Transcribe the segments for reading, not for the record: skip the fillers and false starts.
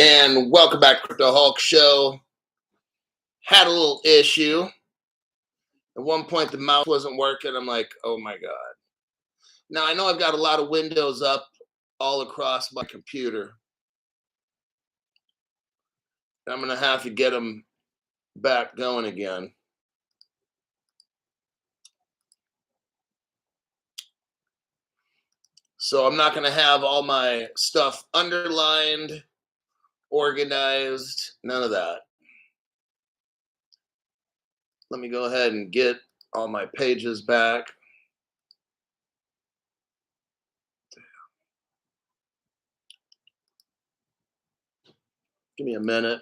And welcome back to Crypto Hulk Show. Had a little issue. At one point, the mouse wasn't working. I'm like, oh my God. Now, I know I've got a lot of windows up all across my computer. I'm going to have to get them back going again. So I'm not going to have all my stuff underlined, organized, none of that. Let me go ahead and get all my pages back. Give me a minute.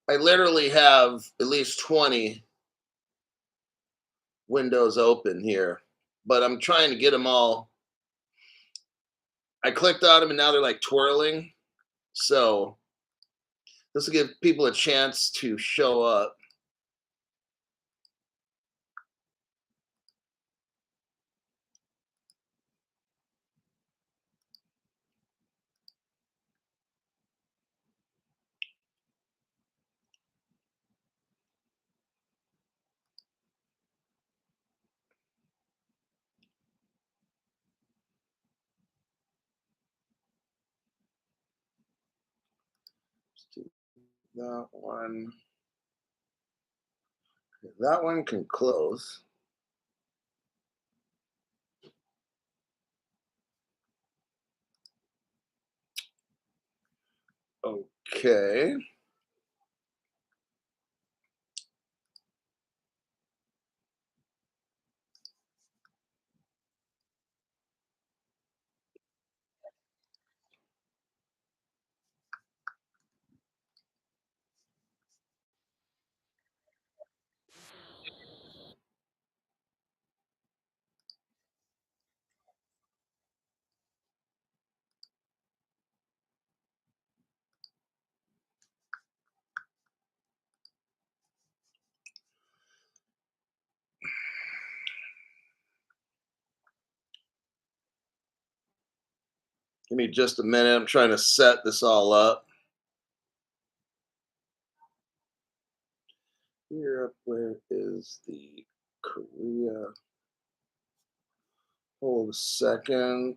I literally have at least 20 windows open here, but I'm trying to get them all. I clicked on them and now they're like twirling. So this will give people a chance to show up. That one. That one can close. Okay. Give me just a minute. I'm trying to set this all up. Europe, where is the Korea? Hold a second.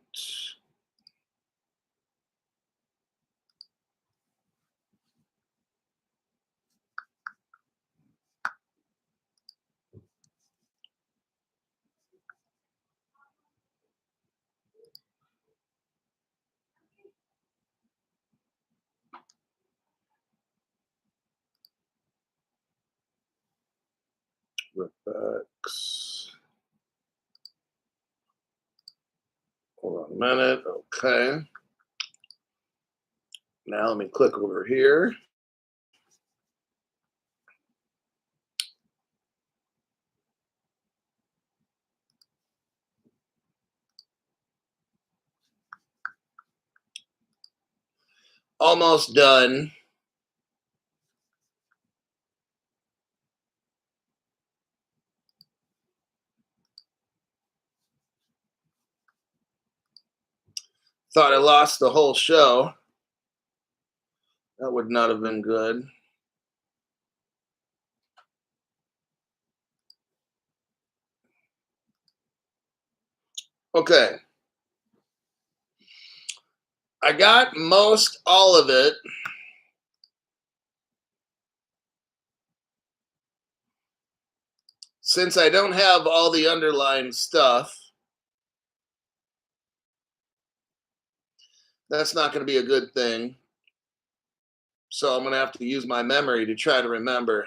Rebex. Hold on a minute. Okay. Now let me click over here. Almost done. Thought I lost the whole show. That would not have been good. Okay. I got most all of it. Since I don't have all the underlying stuff, that's not going to be a good thing. So I'm going to have to use my memory to try to remember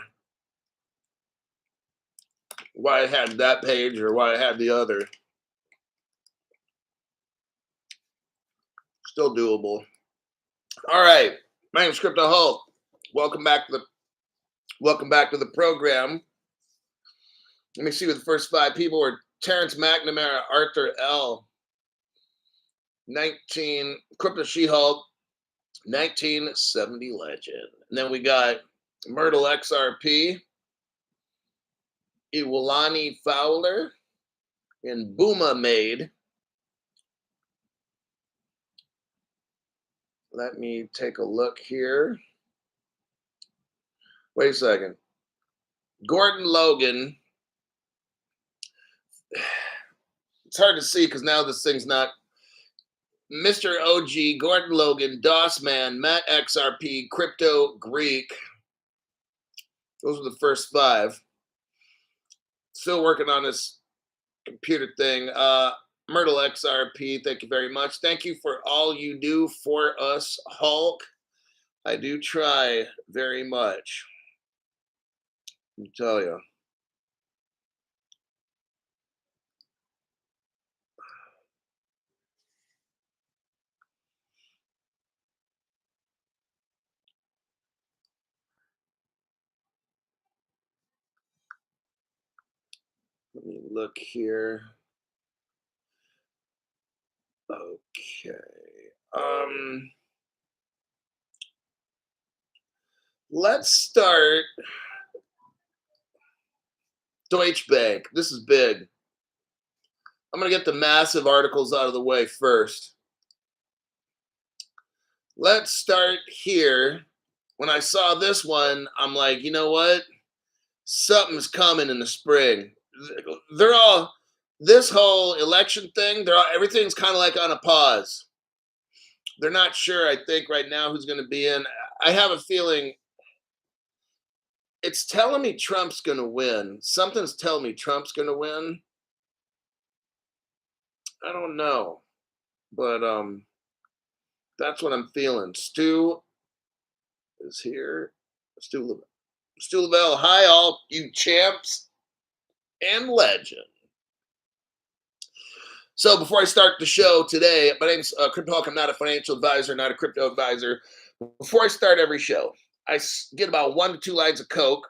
why I had that page or why I had the other. Still doable. All right. My name's Crypto Hulk. Welcome back to the program. Let me see what the first 5 people were. Terrence McNamara, Arthur L. 19, Crypto She-Hulk, 1970 legend. And then we got Myrtle XRP, Iwalani Fowler, and Booma Maid. Let me take a look here. Wait a second. Gordon Logan. It's hard to see because now this thing's not. Mr. OG, Gordon Logan, DOS Man, Matt XRP, Crypto Greek. Those are the first 5. Still working on this computer thing. Myrtle XRP, thank you very much. Thank you for all you do for us, Hulk. I do try very much. Let me tell you. Let me look here. Okay. Let's start Deutsche Bank. This is big. I'm going to get the massive articles out of the way first. Let's start here. When I saw this one, I'm like, you know what? Something's coming in the spring. They're all, this whole election thing, everything's kind of like on a pause. They're not sure, I think, right now who's going to be in. I have a feeling it's telling me Trump's going to win. Something's telling me Trump's going to win. I don't know, but that's what I'm feeling. Stu is here. Stu Lavelle. Hi, all you champs and legend. So before I start the show today, my name's Crypto Hawk. I'm not a financial advisor, not a crypto advisor. Before I start every show, I get about 1 to 2 lines of Coke.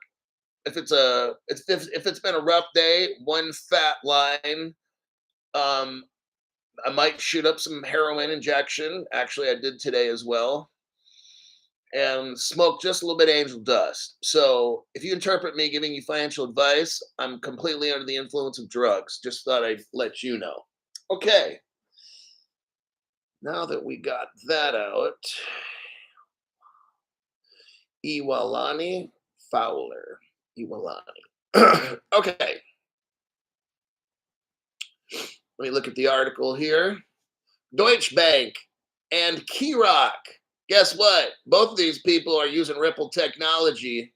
If it's been a rough day, 1 fat line. I might shoot up some heroin injection. Actually, I did today as well. And smoke just a little bit of angel dust. So if you interpret me giving you financial advice, I'm completely under the influence of drugs. Just thought I'd let you know. Okay. Now that we got that out, Iwalani Fowler. Iwalani. Okay. Let me look at the article here. Deutsche Bank and Kyck. Guess what? Both of these people are using Ripple technology,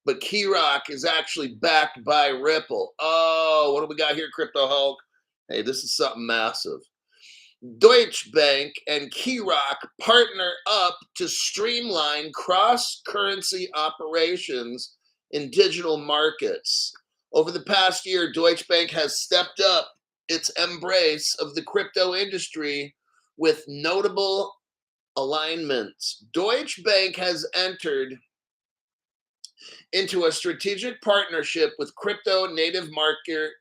but Kyck is actually backed by Ripple. Oh, what do we got here, Crypto Hulk? Hey, this is something massive. Deutsche Bank and Kyck partner up to streamline cross-currency operations in digital markets. Over the past year, Deutsche Bank has stepped up its embrace of the crypto industry with notable alignments. Deutsche Bank has entered into a strategic partnership with crypto native market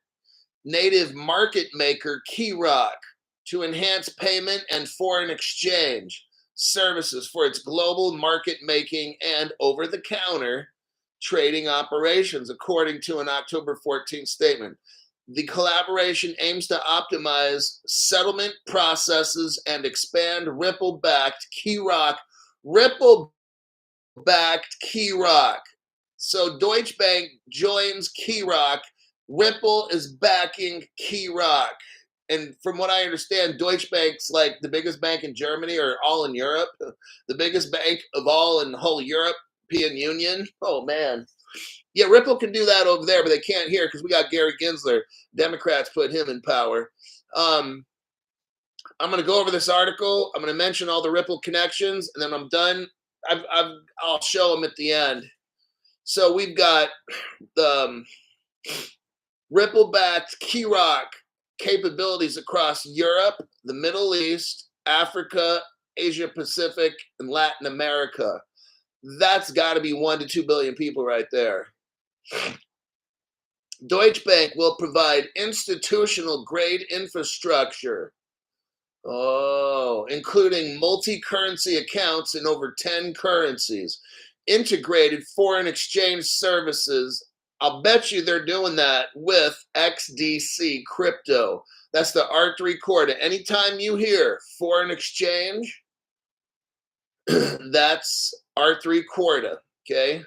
maker Kyck to enhance payment and foreign exchange services for its global market making and over-the-counter trading operations, according to an October 14th statement. The collaboration aims to optimize settlement processes and expand Ripple-backed Kyck. So Deutsche Bank joins Kyck. Ripple is backing Kyck. And from what I understand, Deutsche Bank's like the biggest bank in Germany or all in Europe, the biggest bank of all in the whole European Union. Oh, man. Yeah, Ripple can do that over there, but they can't here because we got Gary Gensler. Democrats put him in power. I'm going to go over this article. I'm going to mention all the Ripple connections, and then I'm done. I'll show them at the end. So we've got the Ripple-backed Kyck capabilities across Europe, the Middle East, Africa, Asia Pacific, and Latin America. That's got to be 1 to 2 billion people right there. Deutsche Bank will provide institutional grade infrastructure. Oh, including multi-currency accounts in over 10 currencies, integrated foreign exchange services. I'll bet you they're doing that with XDC crypto. That's the R3 Corda. Anytime you hear foreign exchange, that's R3 Corda, okay?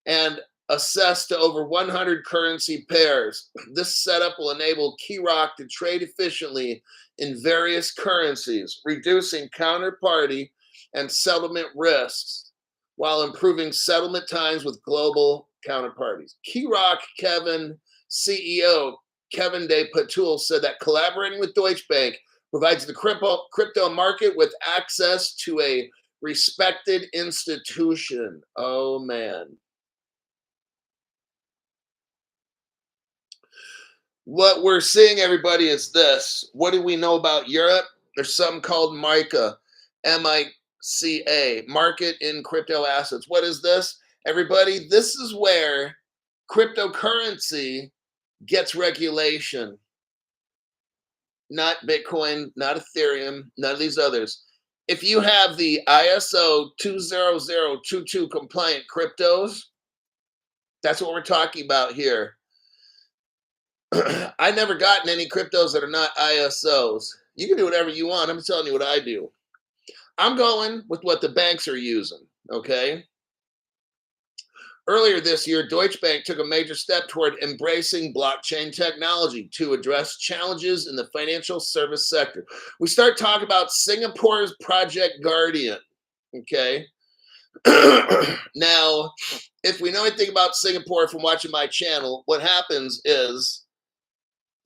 And access to over 100 currency pairs. This setup will enable Kyck to trade efficiently in various currencies, reducing counterparty and settlement risks while improving settlement times with global counterparties. Kyck CEO Kevin De Patul said that collaborating with Deutsche Bank provides the crypto market with access to a respected institution. Oh, man. What we're seeing, everybody, is this. What do we know about Europe? There's something called MICA, MICA, Market in Crypto Assets. What is this? Everybody, this is where cryptocurrency gets regulation. Not Bitcoin, not Ethereum, none of these others. If you have the ISO 20022 compliant cryptos, that's what we're talking about here. I never gotten any cryptos that are not ISOs. You can do whatever you want. I'm telling you what I do. I'm going with what the banks are using, okay? Earlier this year, Deutsche Bank took a major step toward embracing blockchain technology to address challenges in the financial service sector. We start talking about Singapore's Project Guardian, okay? Now, if we know anything about Singapore from watching my channel, what happens is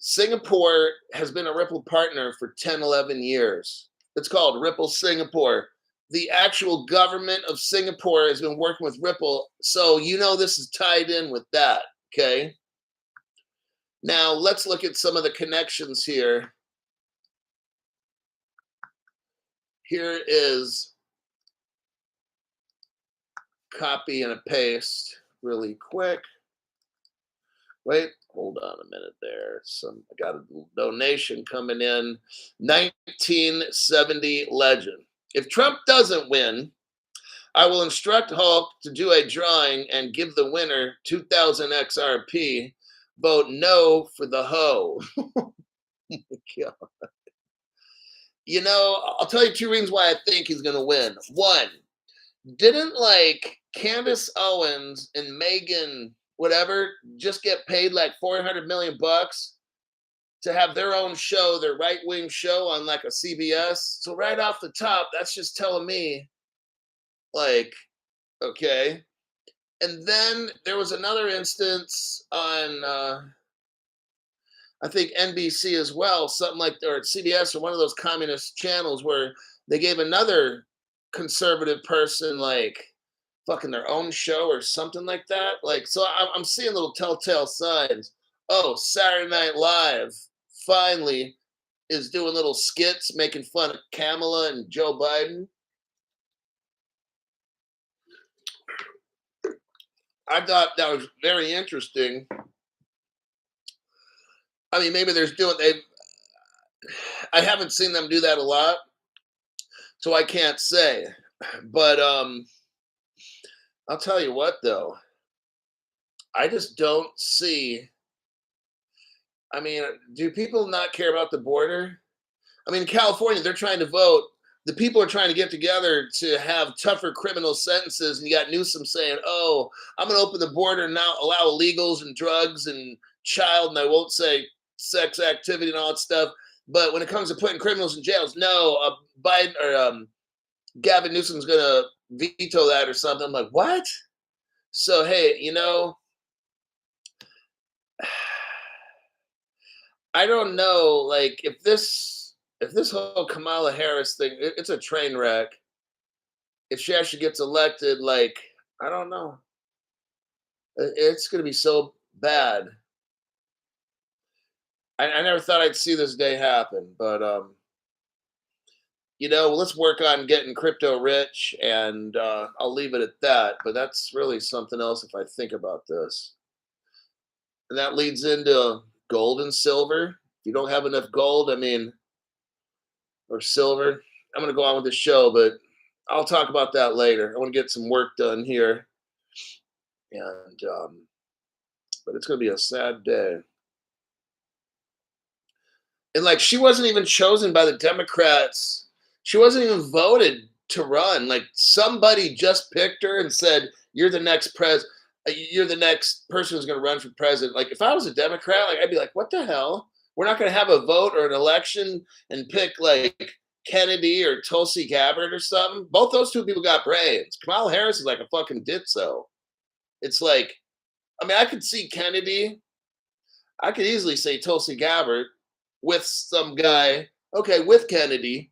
Singapore has been a Ripple partner for 10, 11 years. It's called Ripple Singapore. The actual government of Singapore has been working with Ripple. So you know this is tied in with that, okay? Now, let's look at some of the connections here. Here is copy and a paste really quick. Wait, hold on a minute there. I got a donation coming in. 1970 legend. If Trump doesn't win, I will instruct Hulk to do a drawing and give the winner 2,000 XRP. Vote no for the hoe. You know, I'll tell you two reasons why I think he's going to win. One, didn't like Candace Owens and Megan whatever just get paid like 400 million bucks to have their own show, their right-wing show on like a CBS? So right off the top, that's just telling me like, okay. And then there was another instance on I think NBC as well, something like, or CBS or one of those communist channels where they gave another conservative person like fucking their own show or something like that. Like, so I'm seeing little telltale signs. Oh, Saturday Night Live finally is doing little skits making fun of Kamala and Joe Biden. I thought that was very interesting. I mean, maybe I haven't seen them do that a lot, so I can't say. But I'll tell you what though. I just don't see. I mean, do people not care about the border? I mean, in California, they're trying to vote. The people are trying to get together to have tougher criminal sentences. And you got Newsom saying, oh, I'm going to open the border and now allow illegals and drugs and child, and I won't say sex activity and all that stuff. But when it comes to putting criminals in jails, no, Biden or Gavin Newsom's going to veto that or something. I'm like, what? So, hey, you know, I don't know, like if this whole Kamala Harris thing, it's a train wreck. If she actually gets elected, like I don't know, it's going to be so bad. I never thought I'd see this day happen, but you know, let's work on getting crypto rich, and I'll leave it at that. But that's really something else if I think about this. And that leads into gold and silver. If you don't have enough gold, I mean, or silver, I'm going to go on with the show, but I'll talk about that later. I want to get some work done here. And, but it's going to be a sad day. And like, she wasn't even chosen by the Democrats. She wasn't even voted to run. Like, somebody just picked her and said, "You're the next You're the next person who's going to run for president." Like, if I was a Democrat, like, I'd be like, "What the hell? We're not going to have a vote or an election and pick like Kennedy or Tulsi Gabbard or something." Both those two people got brains. Kamala Harris is like a fucking ditzo. It's like, I mean, I could see Kennedy. I could easily say Tulsi Gabbard with some guy, okay, with Kennedy.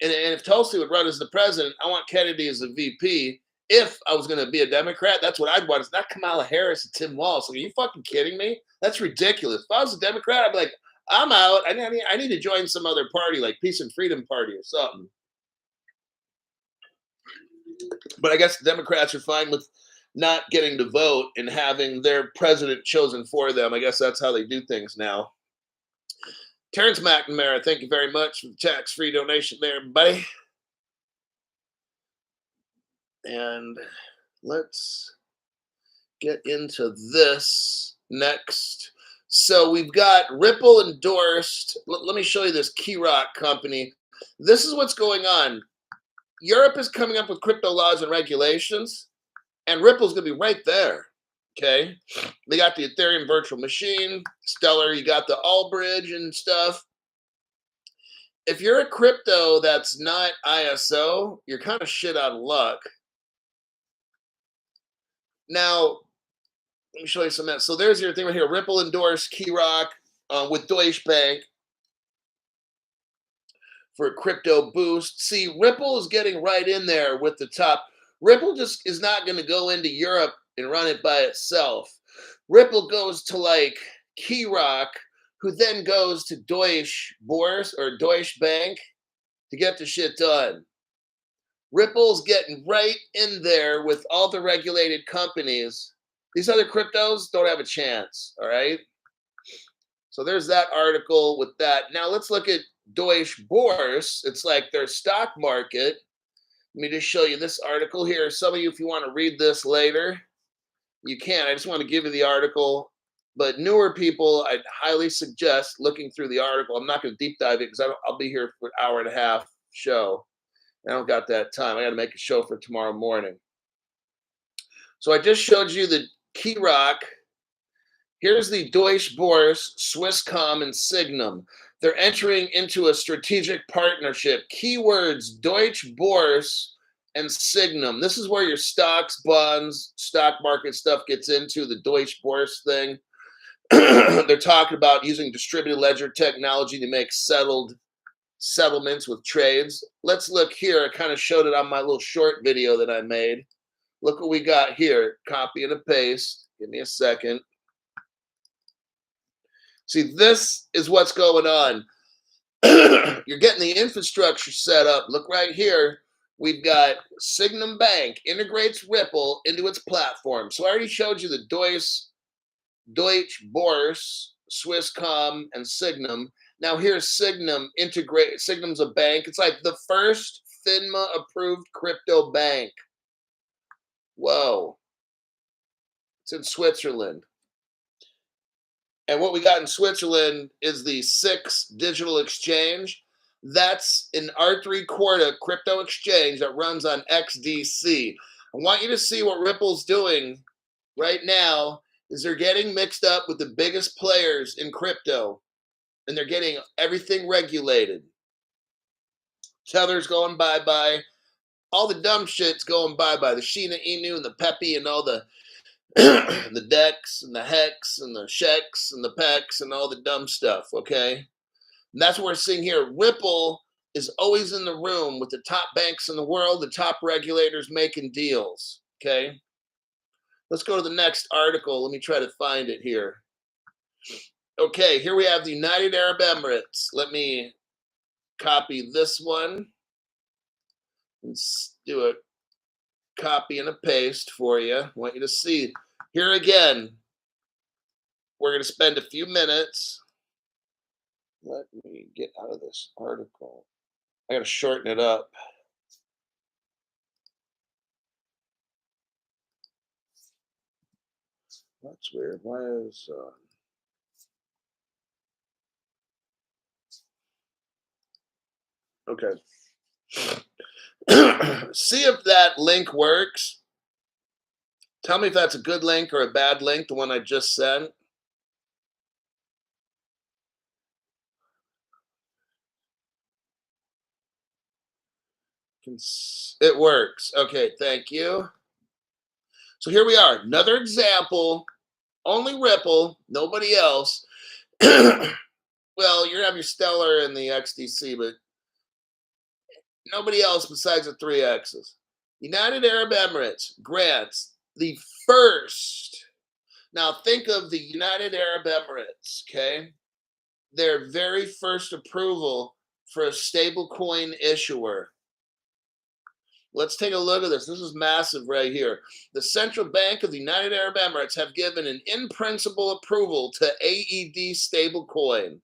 And if Tulsi would run as the president, I want Kennedy as the VP. If I was going to be a Democrat, that's what I'd want. It's not Kamala Harris and Tim Walz. Like, are you fucking kidding me? That's ridiculous. If I was a Democrat, I'd be like, I'm out. I need to join some other party, like Peace and Freedom Party or something. But I guess the Democrats are fine with not getting to vote and having their president chosen for them. I guess that's how they do things now. Terrence McNamara, thank you very much for the tax-free donation there, everybody. And let's get into this next. So we've got Ripple endorsed. Let me show you this Kyck company. This is what's going on. Europe is coming up with crypto laws and regulations, and Ripple's going to be right there. Okay, they got the Ethereum virtual machine, Stellar. You got the mBridge and stuff. If you're a crypto that's not ISO, you're kind of shit out of luck. Now, let me show you some. So there's your thing right here. Ripple endorsed Kyck with Deutsche Bank for a crypto boost. See, Ripple is getting right in there with the top. Ripple just is not going to go into Europe and run it by itself. Ripple goes to like Kyck, who then goes to Deutsche Börse or Deutsche Bank to get the shit done. Ripple's getting right in there with all the regulated companies. These other cryptos don't have a chance, all right? So there's that article with that. Now let's look at Deutsche Börse. It's like their stock market. Let me just show you this article here. Some of you, if you want to read this later, you can. I just want to give you the article. But newer people, I'd highly suggest looking through the article. I'm not going to deep dive it because I'll be here for an hour and a half show. I don't got that time. I got to make a show for tomorrow morning. So I just showed you the Kyck. Here's the Deutsche Börse, Swisscom, and Signum. They're entering into a strategic partnership. Keywords, Deutsche Börse and Signum. This is where your stocks, bonds, stock market stuff gets into, the Deutsche Börse thing. They're talking about using distributed ledger technology to make settlements with trades. Let's look here. I kind of showed it on my little short video that I made. Look what we got here. Copy and a paste. Give me a second. See, this is what's going on. You're getting the infrastructure set up. Look right here. We've got Signum Bank integrates Ripple into its platform. So I already showed you the Deutsche Börse, Swisscom, and Signum. Now here's Signum integrate. Signum's a bank. It's like the first FINMA approved crypto bank. Whoa. It's in Switzerland. And what we got in Switzerland is the SIX digital exchange. That's an R3 Quarta crypto exchange that runs on XDC. I want you to see what Ripple's doing right now is they're getting mixed up with the biggest players in crypto, and they're getting everything regulated. Tether's going bye-bye. All the dumb shit's going bye-bye. The Shiba Inu and the Pepe and all the the DEX and the HEX and the SHEX and the PEX and all the dumb stuff, okay? And that's what we're seeing here. Ripple is always in the room with the top banks in the world, the top regulators making deals, okay? Let's go to the next article. Let me try to find it here. Okay, here we have the United Arab Emirates. Let me copy this one. Let's do a copy and a paste for you. I want you to see. Here again, we're going to spend a few minutes. Let me get out of this article. I got to shorten it up. That's weird. Why is okay? See if that link works. Tell me if that's a good link or a bad link, the one I just sent. It works. Okay, thank you. So here we are. Another example. Only Ripple, nobody else. Well, you have your Stellar and the XDC, but nobody else besides the 3Xs. United Arab Emirates grants the first. Now think of the United Arab Emirates, okay? Their very first approval for a stablecoin issuer. Let's take a look at this. This is massive right here. The Central Bank of the United Arab Emirates have given an in-principle approval to AED stablecoin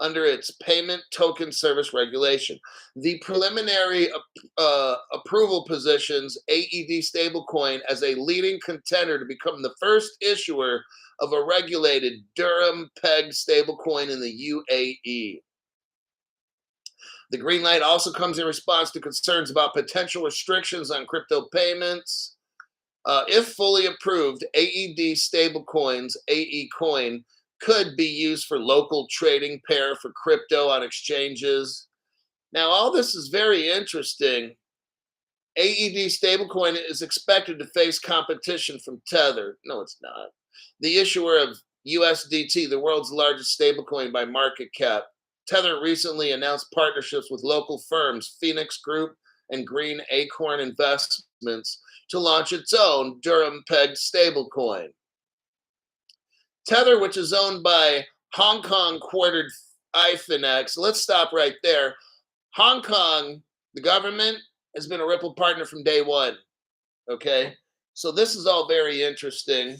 under its payment token service regulation. The preliminary approval positions AED stablecoin as a leading contender to become the first issuer of a regulated dirham pegged stablecoin in the UAE. The green light also comes in response to concerns about potential restrictions on crypto payments. If fully approved, AED stablecoins, AE coin, could be used for local trading pair for crypto on exchanges. Now, all this is very interesting. AED stablecoin is expected to face competition from Tether. No, it's not. The issuer of USDT, the world's largest stablecoin by market cap. Tether recently announced partnerships with local firms, Phoenix Group and Green Acorn Investments, to launch its own dirham-pegged stablecoin. Tether, which is owned by Hong Kong quartered iFinex. Let's stop right there. Hong Kong, the government, has been a Ripple partner from day one. Okay? So this is all very interesting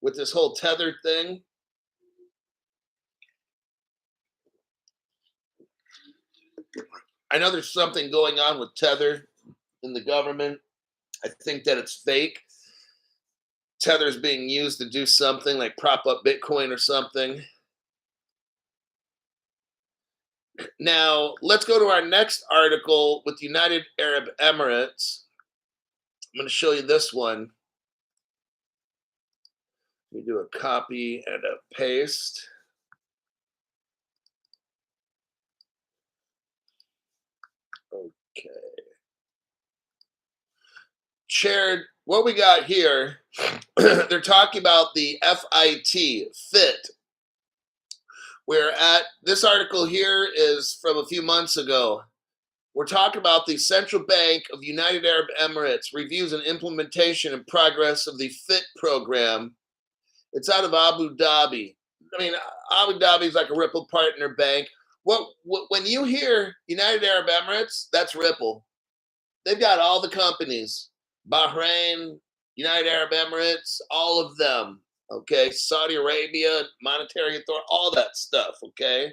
with this whole Tether thing. I know there's something going on with Tether in the government. I think that it's fake. Tether is being used to do something like prop up Bitcoin or something. Now, let's go to our next article with the United Arab Emirates. I'm going to show you this one. We do a copy and a paste. Okay. Shared what we got here. They're talking about the FIT. We're at this article here is from a few months ago. We're talking about the Central Bank of United Arab Emirates reviews and implementation and progress of the FIT program. It's out of Abu Dhabi. I mean, Abu Dhabi is like a Ripple partner bank. When you hear United Arab Emirates, that's Ripple. They've got all the companies, Bahrain, United Arab Emirates, all of them. Okay, Saudi Arabia, Monetary Authority, all that stuff. Okay,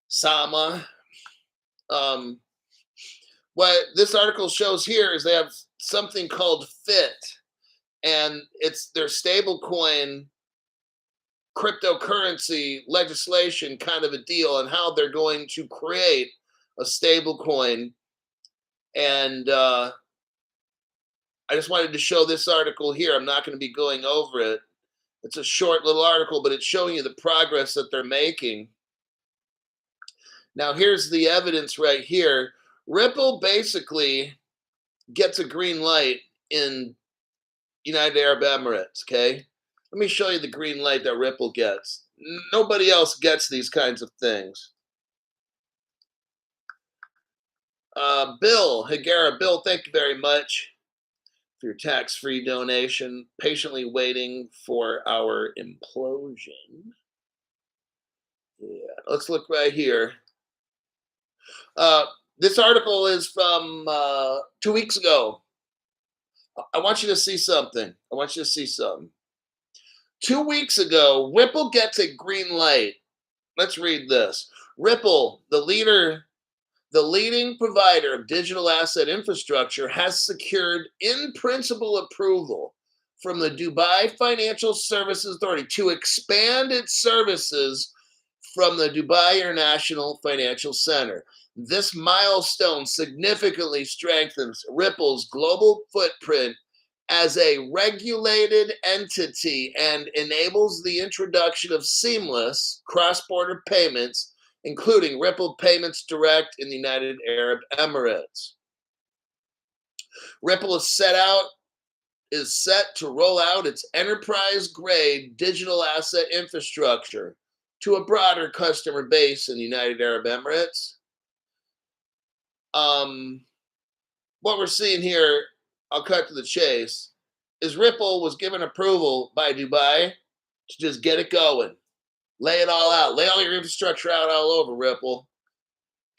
Sama. What this article shows here is they have something called FIT, and it's their stablecoin cryptocurrency legislation kind of a deal, and how they're going to create a stablecoin. And I just wanted to show this article here. I'm not going to be going over it. It's a short little article, but it's showing you the progress that they're making. Now, here's the evidence right here. Ripple basically gets a green light in United Arab Emirates, okay? Let me show you the green light that Ripple gets. Nobody else gets these kinds of things. Bill Higuera. Bill, thank you very much for your tax-free donation. Patiently waiting for our implosion. Yeah, let's look right here. This article is from 2 weeks ago. I want you to see something. 2 weeks ago, Ripple gets a green light. Let's read this. Ripple, the leading provider of digital asset infrastructure, has secured in principle approval from the Dubai Financial Services Authority to expand its services from the Dubai International Financial Center. This milestone significantly strengthens Ripple's global footprint as a regulated entity and enables the introduction of seamless cross-border payments, including Ripple Payments Direct in the United Arab Emirates. Ripple is set to roll out its enterprise-grade digital asset infrastructure to a broader customer base in the United Arab Emirates. What we're seeing here, I'll cut to the chase, is Ripple was given approval by Dubai to just get it going. Lay it all out. Lay all your infrastructure out all over, Ripple.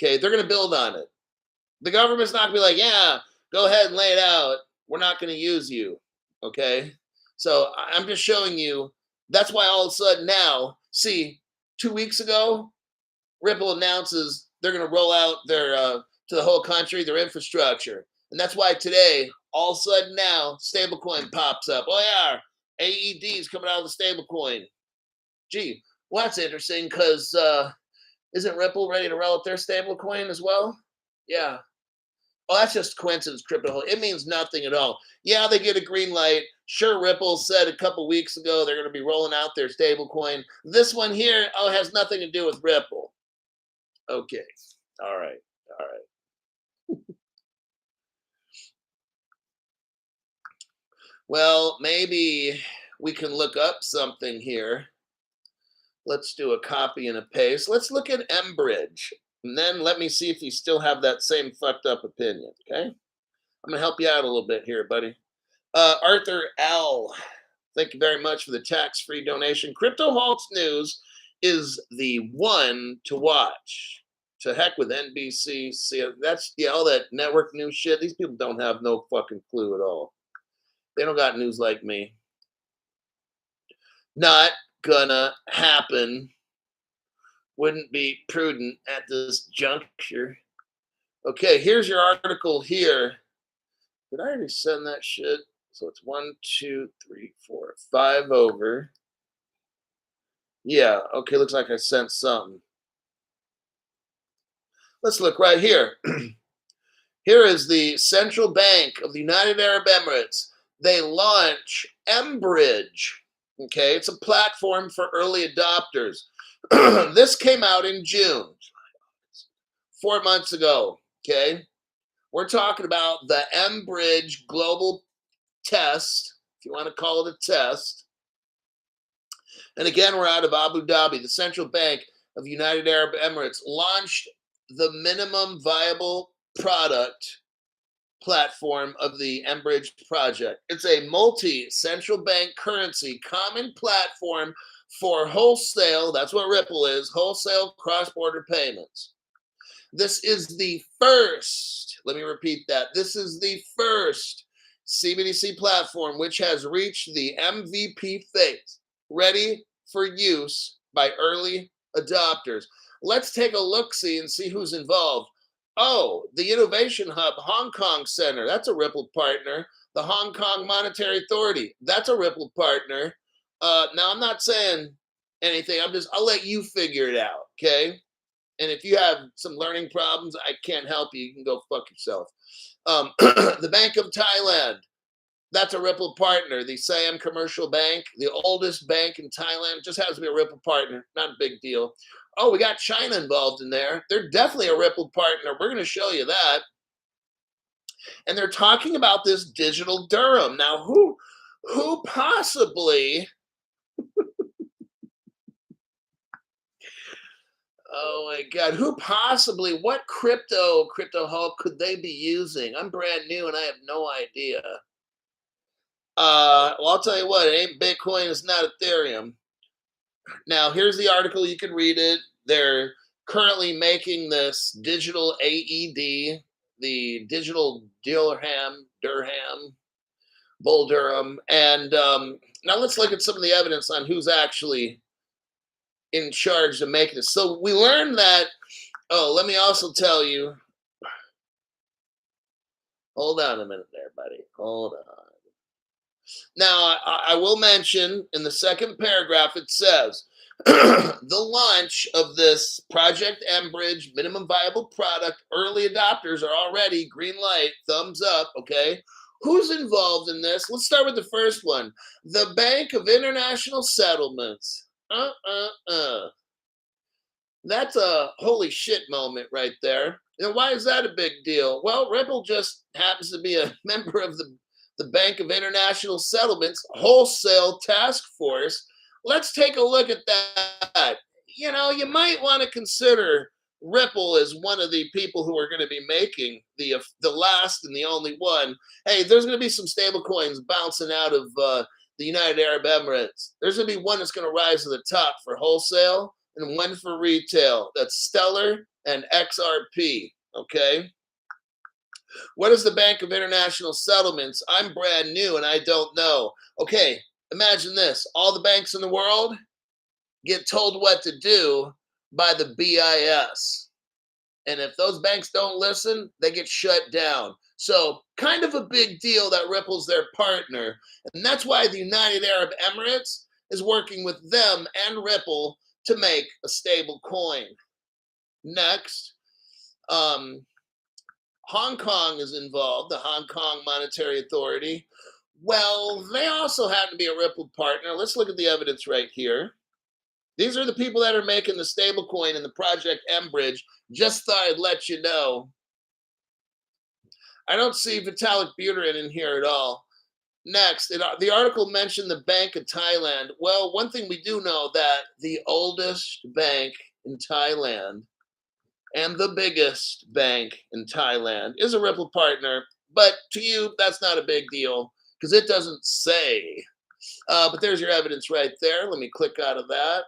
Okay, they're going to build on it. The government's not going to be like, yeah, go ahead and lay it out. We're not going to use you. Okay? So I'm just showing you. That's why all of a sudden now, see, 2 weeks ago, Ripple announces they're going to roll out their to the whole country, their infrastructure. And that's why today, all of a sudden now, stablecoin pops up. Oh yeah, AED's coming out of the stablecoin. Gee, well, that's interesting because isn't Ripple ready to roll out their stablecoin as well? Yeah. Oh, that's just coincidence, crypto. It means nothing at all. Yeah, they get a green light. Sure, Ripple said a couple weeks ago they're going to be rolling out their stablecoin. This one here, oh, has nothing to do with Ripple. Okay. All right. All right. Well, maybe we can look up something here. Let's do a copy and a paste. Let's look at mBridge. And then let me see if you still have that same fucked up opinion, okay? I'm going to help you out a little bit here, buddy. Arthur L. Thank you very much for the tax-free donation. Crypto Halts News is the one to watch. To heck with NBC. See, that's all that network news shit. These people don't have no fucking clue at all. They don't got news like me. Not gonna happen. Wouldn't be prudent at this juncture. Okay, here's your article here. Did I already send that shit? So it's 1, 2, 3, 4, 5 over. Yeah, okay, looks like I sent something. Let's look right here. Here is the Central Bank of the United Arab Emirates. They launch mBridge. Okay, it's a platform for early adopters. This came out in June, 4 months ago. Okay, we're talking about the mBridge global test, if you want to call it a test. And again, we're out of Abu Dhabi. The Central Bank of the United Arab Emirates launched the minimum viable product platform of the mBridge project. It's a multi-central bank currency common platform for wholesale, that's what Ripple is, wholesale cross-border payments. This is the first, let me repeat that, this is the first CBDC platform which has reached the MVP phase, ready for use by early adopters. Let's take a look-see and see who's involved. Oh, the Innovation Hub Hong Kong Center, that's a Ripple partner. The Hong Kong Monetary Authority, that's a Ripple partner. Now, I'm not saying anything. I'll let you figure it out, okay? And if you have some learning problems, I can't help you. You can go fuck yourself. The Bank of Thailand, that's a Ripple partner. The Siam Commercial Bank, the oldest bank in Thailand, just has to be a Ripple partner. Not a big deal. Oh, we got China involved in there. They're definitely a Ripple partner. We're going to show you that. And they're talking about this digital dirham. Now, who possibly... Oh my God, what crypto Hulk could they be using? I'm brand new and I have no idea. Well, I'll tell you what, it ain't Bitcoin, it's not Ethereum. Now, here's the article, you can read it. They're currently making this digital AED, the digital dirham, bull dirham. And Now let's look at some of the evidence on who's actually in charge of making this. So we learned that, oh, let me also tell you, hold on a minute there, buddy. Hold on. Now, I will mention in the second paragraph, it says the launch of this Project mBridge minimum viable product, early adopters are already green light, thumbs up. Okay. Who's involved in this? Let's start with the first one, the Bank of International Settlements. That's a holy shit moment right there. And why is that a big deal? Well, Ripple just happens to be a member of the Bank of International Settlements Wholesale Task Force. Let's take a look at that. You know, you might want to consider Ripple as one of the people who are going to be making the last and the only one. Hey, there's going to be some stable coins bouncing out of the United Arab Emirates. There's going to be one that's going to rise to the top for wholesale and one for retail. That's Stellar and XRP. Okay. What is the Bank of International Settlements? I'm brand new and I don't know. Okay, imagine this. All the banks in the world get told what to do by the BIS. And if those banks don't listen, they get shut down. So kind of a big deal that Ripple's their partner. And that's why the United Arab Emirates is working with them and Ripple to make a stable coin. Next, Hong Kong is involved, the Hong Kong Monetary Authority. Well, they also happen to be a Ripple partner. Let's look at the evidence right here. These are the people that are making the stablecoin in the Project mBridge. Just thought I'd let you know. I don't see Vitalik Buterin in here at all. Next, the article mentioned the Bank of Thailand. Well, one thing we do know that the oldest bank in Thailand and the biggest bank in Thailand is a Ripple partner. But to you, that's not a big deal because it doesn't say. But there's your evidence right there. Let me click out of that.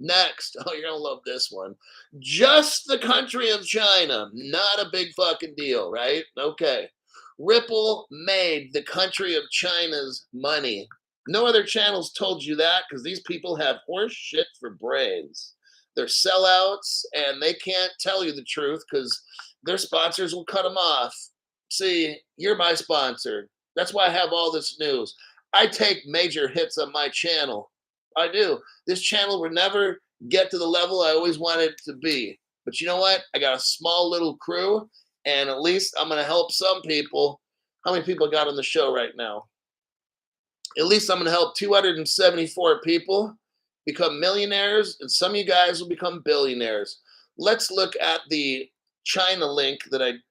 Next, oh, you're going to love this one. Just the country of China. Not a big fucking deal, right? Okay. Ripple made the country of China's money. No other channels told you that because these people have horse shit for brains. They're sellouts and they can't tell you the truth because their sponsors will cut them off. See, you're my sponsor. That's why I have all this news. I take major hits on my channel. I do. This channel will never get to the level I always wanted it to be. But you know what? I got a small little crew and at least I'm going to help some people. How many people got on the show right now? At least I'm going to help 274 people become millionaires, and some of you guys will become billionaires. Let's look at the China link that I'm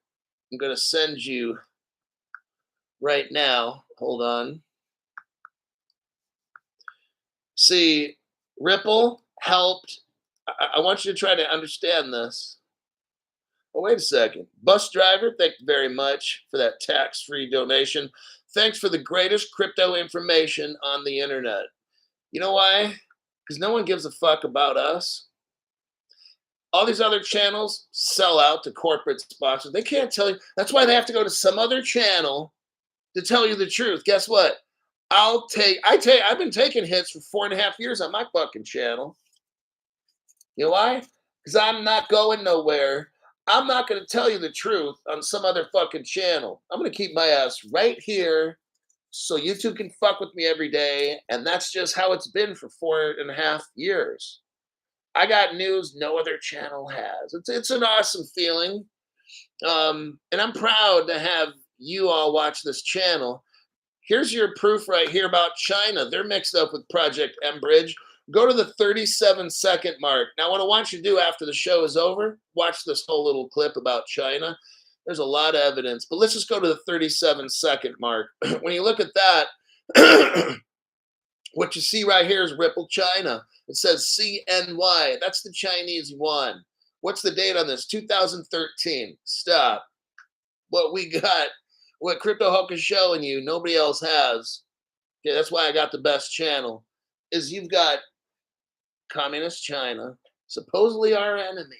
going to send you right now. Hold on. See, Ripple helped. I want you to try to understand this. Oh, wait a second. Bus driver, thank you very much for that tax-free donation. Thanks for the greatest crypto information on the internet. You know why? Because no one gives a fuck about us. All these other channels sell out to corporate sponsors. They can't tell you. That's why they have to go to some other channel to tell you the truth. Guess what? I've been taking hits for 4.5 years on my fucking channel. You know why? Because I'm not going nowhere. I'm not going to tell you the truth on some other fucking channel. I'm going to keep my ass right here so YouTube can fuck with me every day. And that's just how it's been for 4.5 years. I got news no other channel has. It's an awesome feeling. And I'm proud to have you all watch this channel. Here's your proof right here about China. They're mixed up with Project mBridge. Go to the 37-second mark. Now, what I want you to do after the show is over, watch this whole little clip about China. There's a lot of evidence, but let's just go to the 37-second mark. When you look at that, what you see right here is Ripple China. It says CNY. That's the Chinese yuan. What's the date on this? 2013. Stop. What we got, what Crypto Hulk is showing you, nobody else has. Okay, that's why I got the best channel, is you've got Communist China, supposedly our enemy.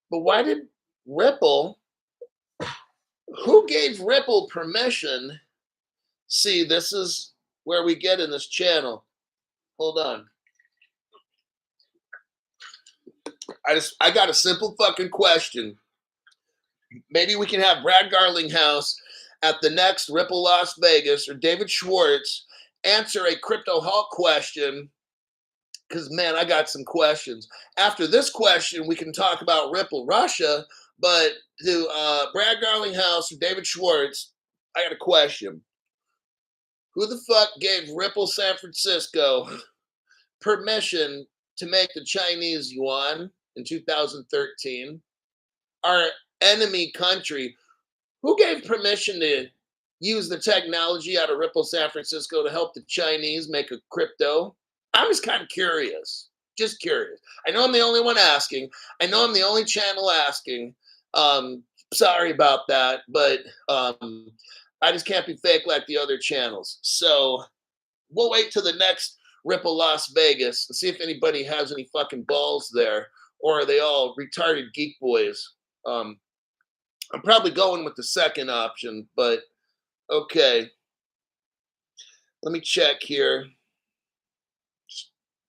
But why did Ripple, who gave Ripple permission? See, this is where we get in this channel. Hold on. I got a simple fucking question. Maybe we can have Brad Garlinghouse at the next Ripple Las Vegas or David Schwartz answer a crypto Hulk question. Because, man, I got some questions. After this question, we can talk about Ripple Russia. But to Brad Garlinghouse or David Schwartz, I got a question. Who the fuck gave Ripple San Francisco permission to make the Chinese yuan in 2013? Our enemy country, who gave permission to use the technology out of Ripple San Francisco to help the Chinese make a crypto? I'm just kind of curious. Just curious. I know I'm the only one asking. I know I'm the only channel asking. Sorry about that, but I just can't be fake like the other channels. So we'll wait till the next Ripple Las Vegas and see if anybody has any fucking balls there, or are they all retarded geek boys? I'm probably going with the second option, but okay. Let me check here.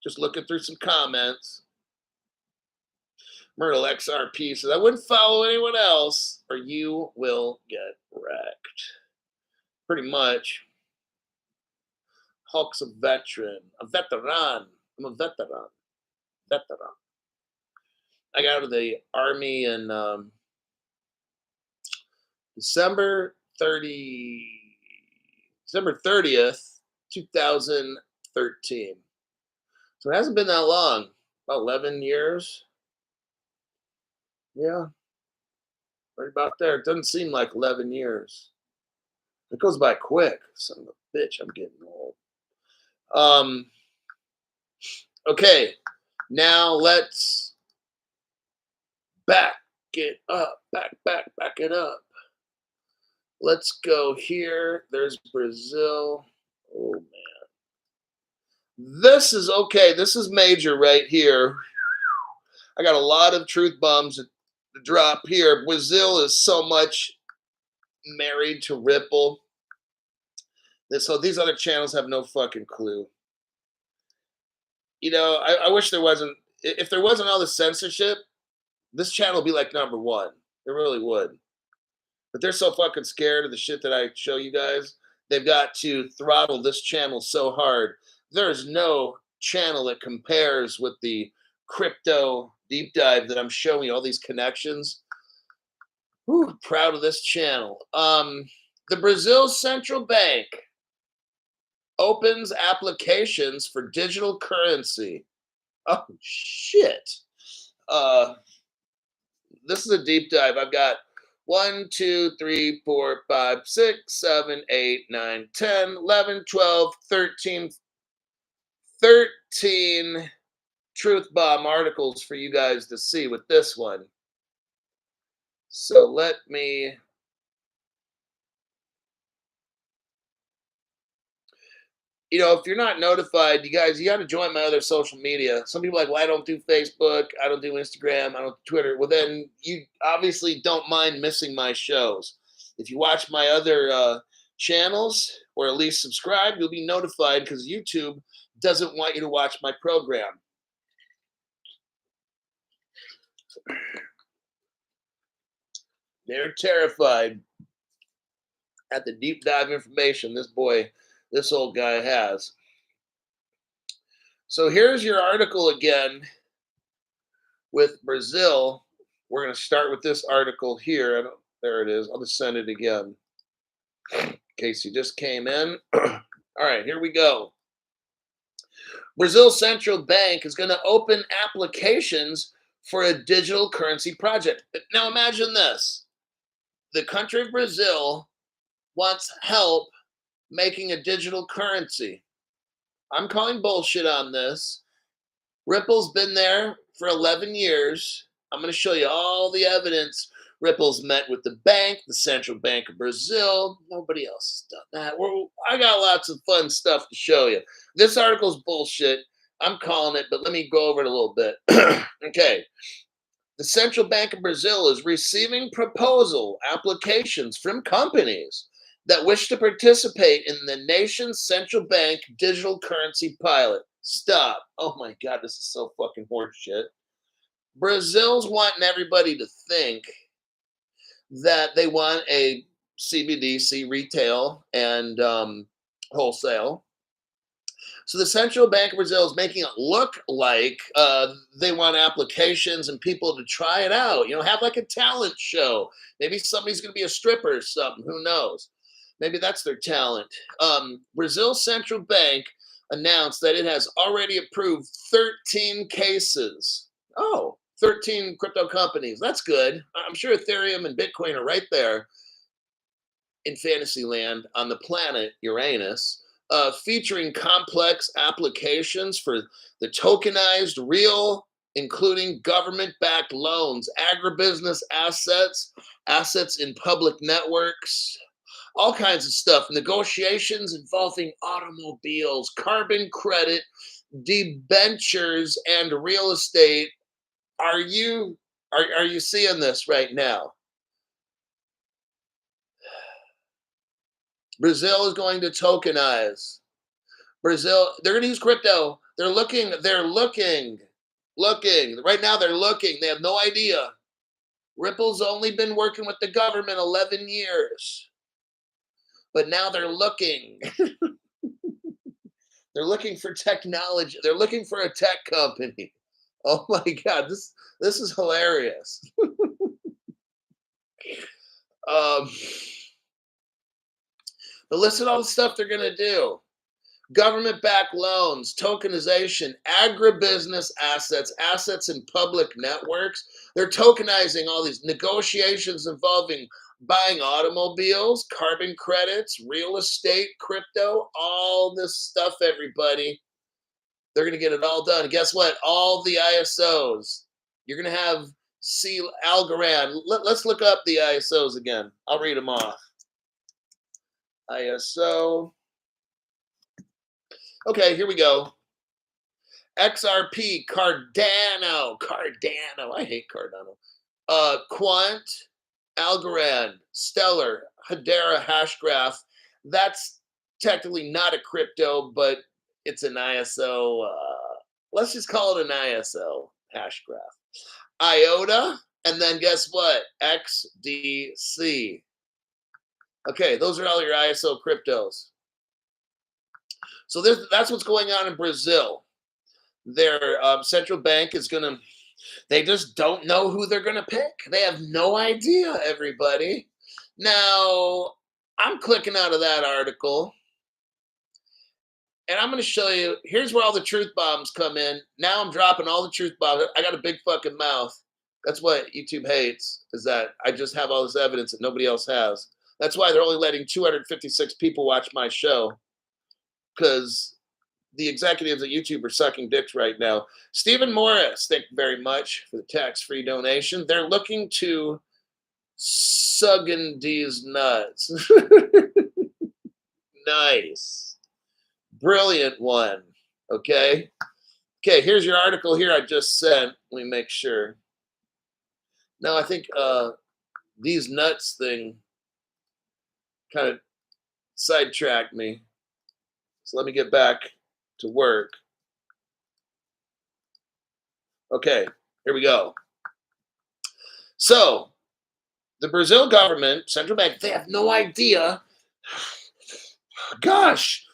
Just looking through some comments. Myrtle XRP says, I wouldn't follow anyone else or you will get wrecked. Pretty much. Hulk's a veteran. A veteran. I'm a veteran. Veteran. I got out of the army in December 30th, 2013. So it hasn't been that long. About 11 years. Yeah. Right about there. It doesn't seem like 11 years. It goes by quick. Son of a bitch, I'm getting old. Okay. Now let's back it up. Back it up. Let's go here. There's Brazil. Oh, man. This is okay. This is major right here. I got a lot of truth bombs to drop here. Brazil is so much married to Ripple. So these other channels have no fucking clue. You know, I wish there wasn't. If there wasn't all the censorship, this channel would be like number one. It really would. But they're so fucking scared of the shit that I show you guys. They've got to throttle this channel so hard. There's no channel that compares with the crypto deep dive that I'm showing you, all these connections. Whew, proud of this channel. The Brazil Central Bank opens applications for digital currency. Oh, shit. This is a deep dive. I've got 1, 2, 3, 4, 5, 6, 7, 8, 9, 10, 11, 12, 13 truth bomb articles for you guys to see with this one. So let me. You know, if you're not notified, you got to join my other social media. Some people are like, well, I don't do Facebook, I don't do Instagram, I don't do Twitter. Well, then you obviously don't mind missing my shows. If you watch my other channels, or at least subscribe, you'll be notified because YouTube doesn't want you to watch my program. They're terrified at the deep dive information this old guy has. So here's your article again with Brazil. We're going to start with this article here. There it is. I'll just send it again in case you just came in. All right, here we go. Brazil Central Bank is going to open applications for a digital currency project. Now imagine this. The country of Brazil wants help making a digital currency. I'm calling bullshit on this. Ripple's been there for 11 years. I'm going to show you all the evidence. Ripple's met with the bank, the Central Bank of Brazil. Nobody else has done that. I got lots of fun stuff to show you. This article's bullshit. I'm calling it, but let me go over it a little bit. Okay. The Central Bank of Brazil is receiving proposal applications from companies that wish to participate in the nation's central bank digital currency pilot. Stop. Oh my God, this is so fucking horseshit. Brazil's wanting everybody to think that they want a CBDC retail and wholesale. So the Central Bank of Brazil is making it look like they want applications and people to try it out. You know, have like a talent show. Maybe somebody's going to be a stripper or something. Who knows? Maybe that's their talent. Brazil's central bank announced that it has already approved 13 cases. Oh, 13 crypto companies. That's good. I'm sure Ethereum and Bitcoin are right there in fantasy land on the planet Uranus, featuring complex applications for the tokenized real, including government-backed loans, agribusiness assets, assets in public networks, all kinds of stuff. Negotiations involving automobiles, carbon credit, debentures, and real estate. Are you seeing this right now? Brazil is going to tokenize. Brazil, they're going to use crypto. They're looking. Right now, they're looking. They have no idea. Ripple's only been working with the government 11 years. But now they're looking. They're looking for technology. They're looking for a tech company. Oh my God, this is hilarious. But listen to all the stuff they're going to do. Government-backed loans, tokenization, agribusiness assets, assets in public networks. They're tokenizing all these negotiations involving buying automobiles, carbon credits, real estate, crypto, all this stuff, everybody. They're going to get it all done. And guess what? All the ISOs. You're going to have Algorand. Let's look up the ISOs again. I'll read them off. ISO. Okay, here we go. XRP, Cardano. I hate Cardano. Quant, Algorand, Stellar, Hedera, Hashgraph. That's technically not a crypto, but it's an ISO. Let's just call it an ISO, Hashgraph. IOTA, and then guess what? XDC. Okay, those are all your ISO cryptos. So that's what's going on in Brazil. Their central bank is going to, they just don't know who they're going to pick. They have no idea, everybody. Now, I'm clicking out of that article, and I'm going to show you, here's where all the truth bombs come in. Now I'm dropping all the truth bombs. I got a big fucking mouth. That's what YouTube hates, is that I just have all this evidence that nobody else has. That's why they're only letting 256 people watch my show, because the executives at YouTube are sucking dicks right now. Stephen Morris, thank you very much for the tax-free donation. They're looking to sugging these nuts. Nice. Brilliant one. Okay. Okay, here's your article here I just sent. Let me make sure. Now, I think these nuts thing kind of sidetracked me. So let me get back to work. Okay, here we go. So, the Brazil government, central bank, they have no idea. Gosh,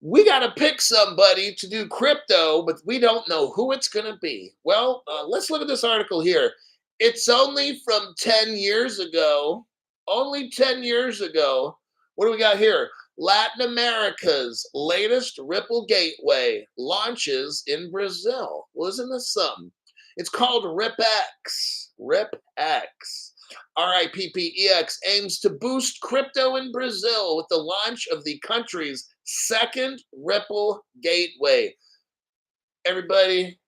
we got to pick somebody to do crypto, but we don't know who it's going to be. Well, let's look at this article here. It's only from 10 years ago. Only 10 years ago. What do we got here? Latin America's latest Ripple gateway launches in Brazil. Well, isn't this something? It's called RipX. RipX. RIPPEX aims to boost crypto in Brazil with the launch of the country's second Ripple gateway. Everybody,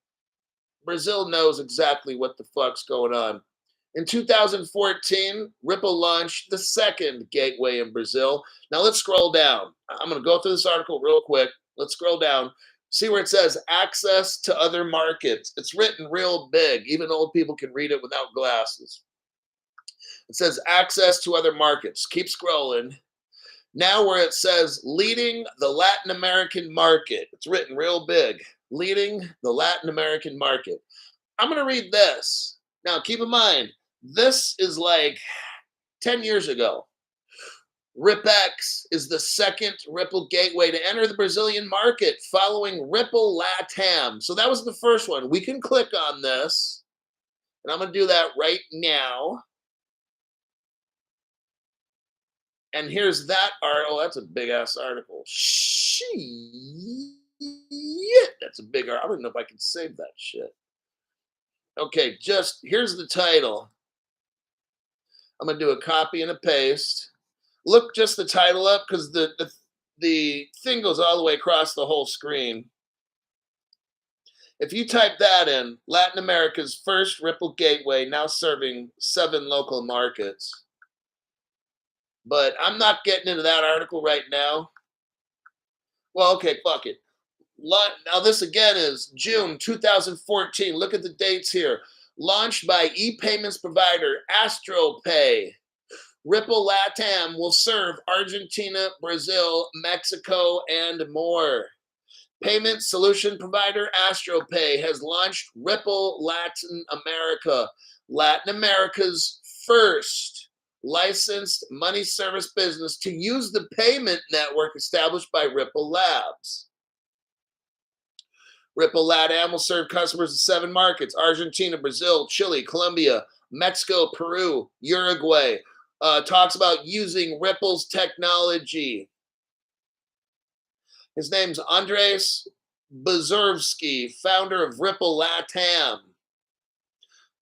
Brazil knows exactly what the fuck's going on. In 2014, Ripple launched the second gateway in Brazil. Now let's scroll down. I'm going to go through this article real quick. Let's scroll down. See where it says access to other markets. It's written real big. Even old people can read it without glasses. It says access to other markets. Keep scrolling. Now where it says leading the Latin American market, it's written real big, leading the Latin American market. I'm going to read this. Now keep in mind, this is like 10 years ago. RipX is the second Ripple gateway to enter the Brazilian market following Ripple LATAM. So that was the first one. We can click on this, and I'm going to do that right now. And here's that article. Oh, that's a big ass article. Shit. That's a big article. I don't know if I can save that shit. Okay, just here's the title. I'm going to do a copy and a paste. Look just the title up because the thing goes all the way across the whole screen. If you type that in, Latin America's first Ripple gateway, now serving 7 local markets. But I'm not getting into that article right now. Well, okay, fuck it. Now this again is June 2014. Look at the dates here. Launched by e-payments provider AstroPay. Ripple LATAM will serve Argentina, Brazil, Mexico, and more. Payment solution provider AstroPay has launched Ripple Latin America, Latin America's first licensed money service business to use the payment network established by Ripple Labs. Ripple LATAM will serve customers in 7 markets: Argentina, Brazil, Chile, Colombia, Mexico, Peru, Uruguay. Talks about using Ripple's technology. His name's Andres Bezervsky, founder of Ripple LATAM.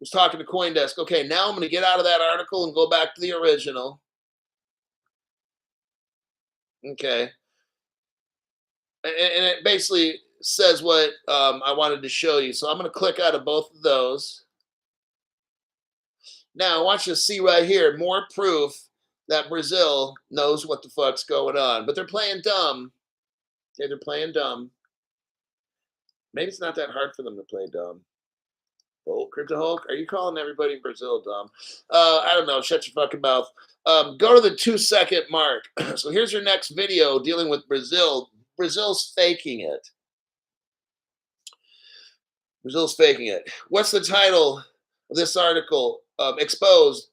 Was talking to CoinDesk. Okay, now I'm going to get out of that article and go back to the original. Okay. And it basically says what I wanted to show you. So I'm going to click out of both of those. Now, I want you to see right here, more proof that Brazil knows what the fuck's going on. But they're playing dumb. Okay, they're playing dumb. Maybe it's not that hard for them to play dumb. Oh, Crypto Hulk, are you calling everybody in Brazil dumb? I don't know. Shut your fucking mouth. Go to the 2-second mark. So here's your next video dealing with Brazil. Brazil's faking it. Brazil's faking it. What's the title of this article? Exposed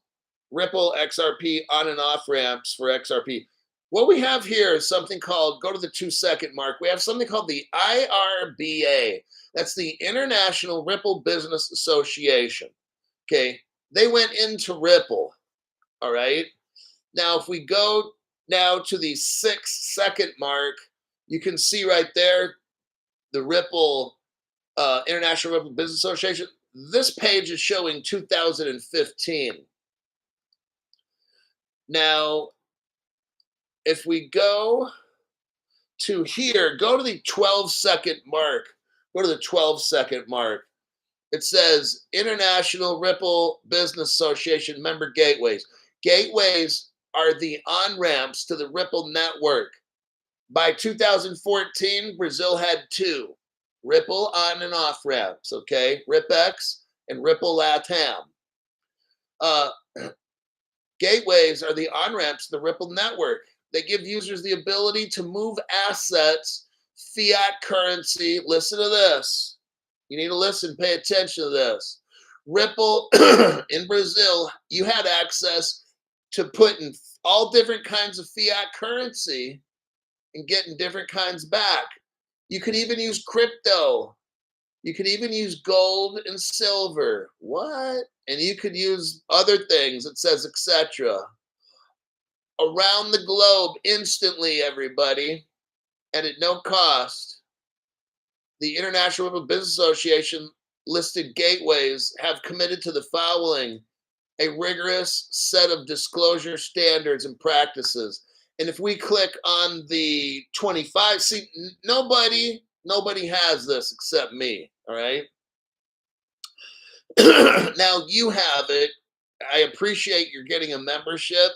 Ripple XRP on and off ramps for XRP. What we have here is something called, go to the 2-second mark. We have something called the IRBA. That's the International Ripple Business Association. Okay. They went into Ripple. All right. Now, if we go now to the 6-second mark, you can see right there the Ripple International Ripple Business Association. This page is showing 2015. Now, if we go to here, go to the 12-second mark. Go to the 12-second mark. It says International Ripple Business Association member gateways. Gateways are the on-ramps to the Ripple network. By 2014, Brazil had 2 Ripple on and off ramps, okay? RipX and Ripple LATAM. Gateways are the on-ramps to the Ripple network. They give users the ability to move assets, fiat currency. Listen to this. You need to listen, pay attention to this. Ripple in Brazil, you had access to putting all different kinds of fiat currency and getting different kinds back. You could even use crypto. You could even use gold and silver. What? And you could use other things. It says etc. Around the globe instantly, everybody, and at no cost. The International Ripple Business Association listed gateways have committed to the following: a rigorous set of disclosure standards and practices. And if we click on the 25, see, nobody has this except me, all right? Now you have it. I appreciate you're getting a membership.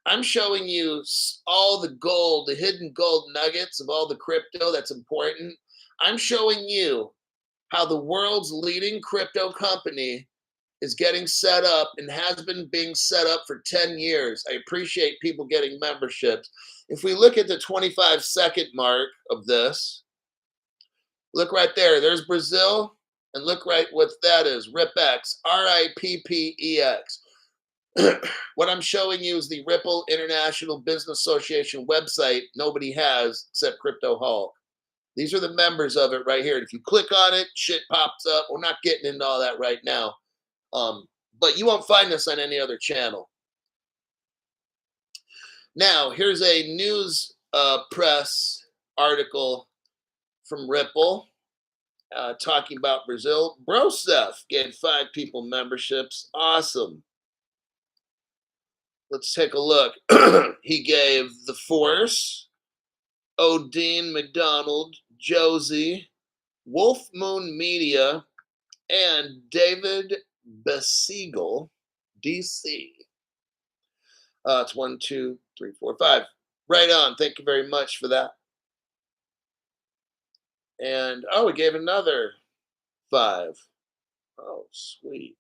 I'm showing you all the gold, the hidden gold nuggets of all the crypto that's important. I'm showing you how the world's leading crypto company is getting set up and has been being set up for 10 years. I appreciate people getting memberships. If we look at the 25-second mark of this, look right there. There's Brazil. And look right what that is. RIPX, RIPPEX. What I'm showing you is the Ripple International Business Association website nobody has except Crypto Hulk. These are the members of it right here. If you click on it, shit pops up. We're not getting into all that right now. But you won't find this on any other channel. Now, here's a news press article from Ripple talking about Brazil. Broseph gave 5 people memberships. Awesome. Let's take a look. He gave The Force, Odine McDonald, Josie, Wolf Moon Media, and David Besiegel, DC. It's 1, 2, 3, 4, 5. Right on. Thank you very much for that. And we gave another 5. Oh, sweet.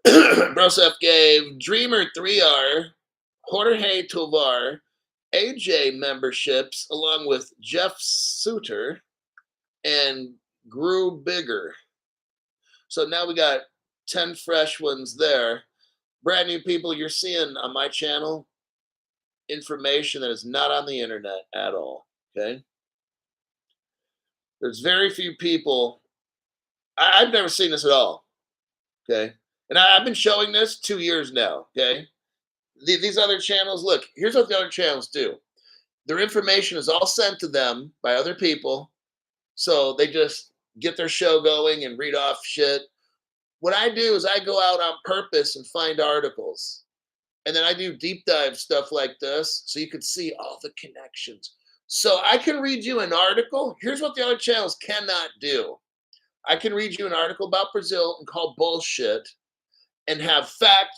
Broseph gave Dreamer 3R, Jorge Tovar, AJ memberships, along with Jeff Suter and Grew Bigger. So now we got 10 fresh ones there. Brand new people, you're seeing on my channel information that is not on the internet at all, okay? There's very few people. I've never seen this at all, okay? And I've been showing this 2 years now, okay? These other channels, look, here's what the other channels do. Their information is all sent to them by other people, so they just get their show going and read off shit. What I do is I go out on purpose and find articles. And then I do deep dive stuff like this, so you can see all the connections. So I can read you an article. Here's what the other channels cannot do. I can read you an article about Brazil and call bullshit and have fact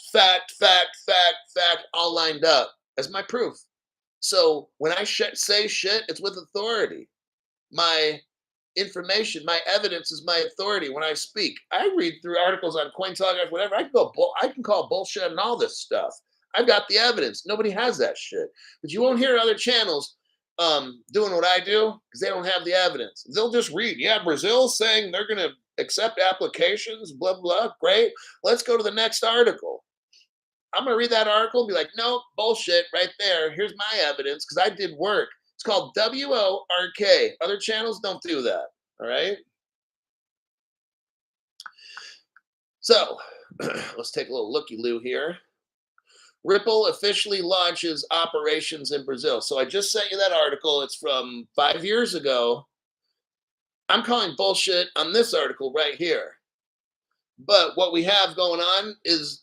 all lined up as my proof. So when I say shit, it's with authority. My information, my evidence is my authority when I speak. I read through articles on Cointelegraph, whatever. I can call bullshit on all this stuff. I've got the evidence. Nobody has that shit. But you won't hear other channels doing what I do because they don't have the evidence. They'll just read, yeah, Brazil's saying they're going to accept applications, blah, blah, great. Let's go to the next article. I'm going to read that article and be like, no, bullshit right there. Here's my evidence because I did work. It's called WORK. Other channels don't do that, all right? So let's take a little looky-loo here. Ripple officially launches operations in Brazil. So I just sent you that article. It's from 5 years ago. I'm calling bullshit on this article right here. But what we have going on is,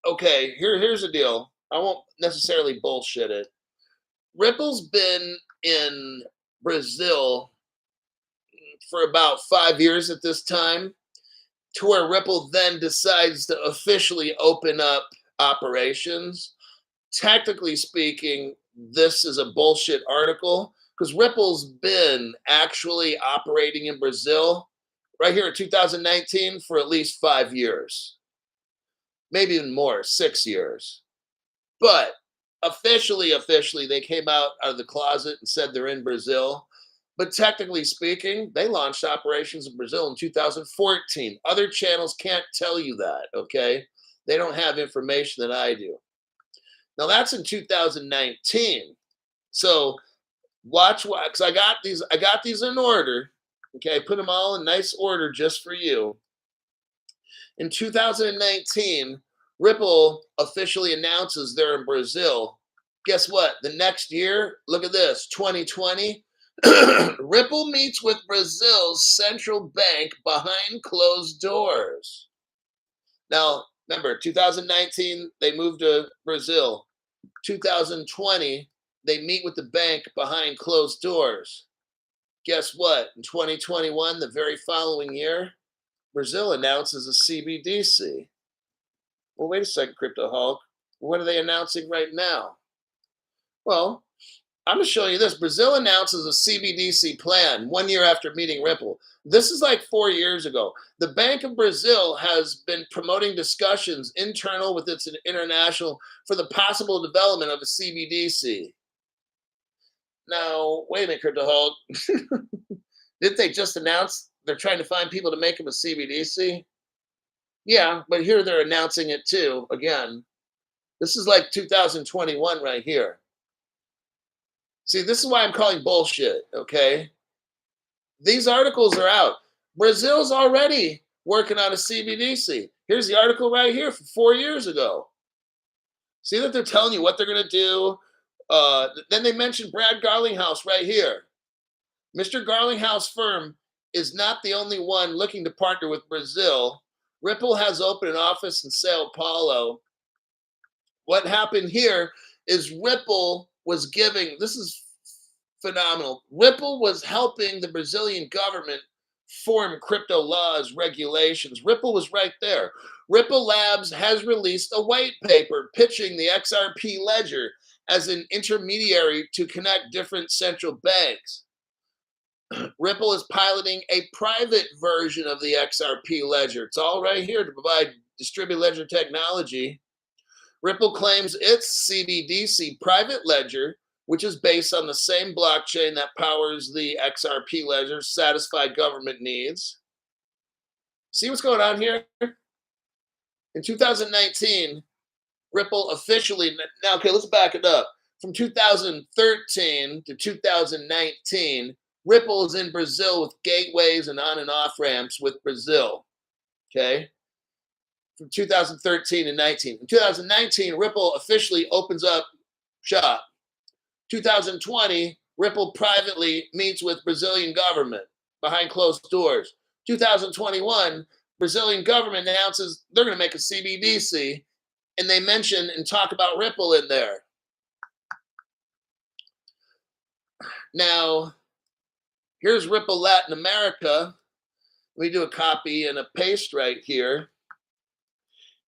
okay, here's the deal. I won't necessarily bullshit it. Ripple's been in Brazil for about 5 years at this time, to where Ripple then decides to officially open up operations. Technically speaking, this is a bullshit article because Ripple's been actually operating in Brazil right here in 2019 for at least 5 years, maybe even more, 6 years. But officially, they came out of the closet and said they're in Brazil. But technically speaking, they launched operations in Brazil in 2014. Other channels can't tell you that, okay? They don't have information that I do. Now that's in 2019. So watch what, because I got these in order. Okay, I put them all in nice order just for you. In 2019, Ripple officially announces they're in Brazil. Guess what? The next year, look at this, 2020, Ripple meets with Brazil's central bank behind closed doors. Now, remember, 2019, they moved to Brazil. 2020, they meet with the bank behind closed doors. Guess what? In 2021, the very following year, Brazil announces a CBDC. Well, wait a second, Crypto Hulk. What are they announcing right now? Well, I'm going to show you this. Brazil announces a CBDC plan 1 year after meeting Ripple. This is like 4 years ago. The Bank of Brazil has been promoting discussions internal with its international for the possible development of a CBDC. Now, wait a minute, Crypto Hulk. Didn't they just announce they're trying to find people to make them a CBDC? Yeah, but here they're announcing it too. Again, this is like 2021 right here. See, this is why I'm calling bullshit, okay? These articles are out. Brazil's already working on a CBDC. Here's the article right here from 4 years ago. See that they're telling you what they're going to do. Then they mentioned Brad Garlinghouse right here. Mr. Garlinghouse firm is not the only one looking to partner with Brazil. Ripple has opened an office in Sao Paulo. What happened here is Ripple was giving, this is phenomenal. Ripple was helping the Brazilian government form crypto laws, regulations. Ripple was right there. Ripple Labs has released a white paper pitching the XRP ledger as an intermediary to connect different central banks. Ripple is piloting a private version of the XRP ledger. It's all right here to provide distributed ledger technology. Ripple claims its CBDC private ledger, which is based on the same blockchain that powers the XRP ledger, satisfy government needs. See what's going on here? In 2019, Ripple officially, now, okay, let's back it up. From 2013 to 2019, Ripple is in Brazil with gateways and on and off ramps with Brazil, okay? From 2013 to 19. In 2019, Ripple officially opens up shop. 2020, Ripple privately meets with Brazilian government behind closed doors. 2021, Brazilian government announces they're going to make a CBDC, and they mention and talk about Ripple in there. Now, here's Ripple Latin America. Let me do a copy and a paste right here.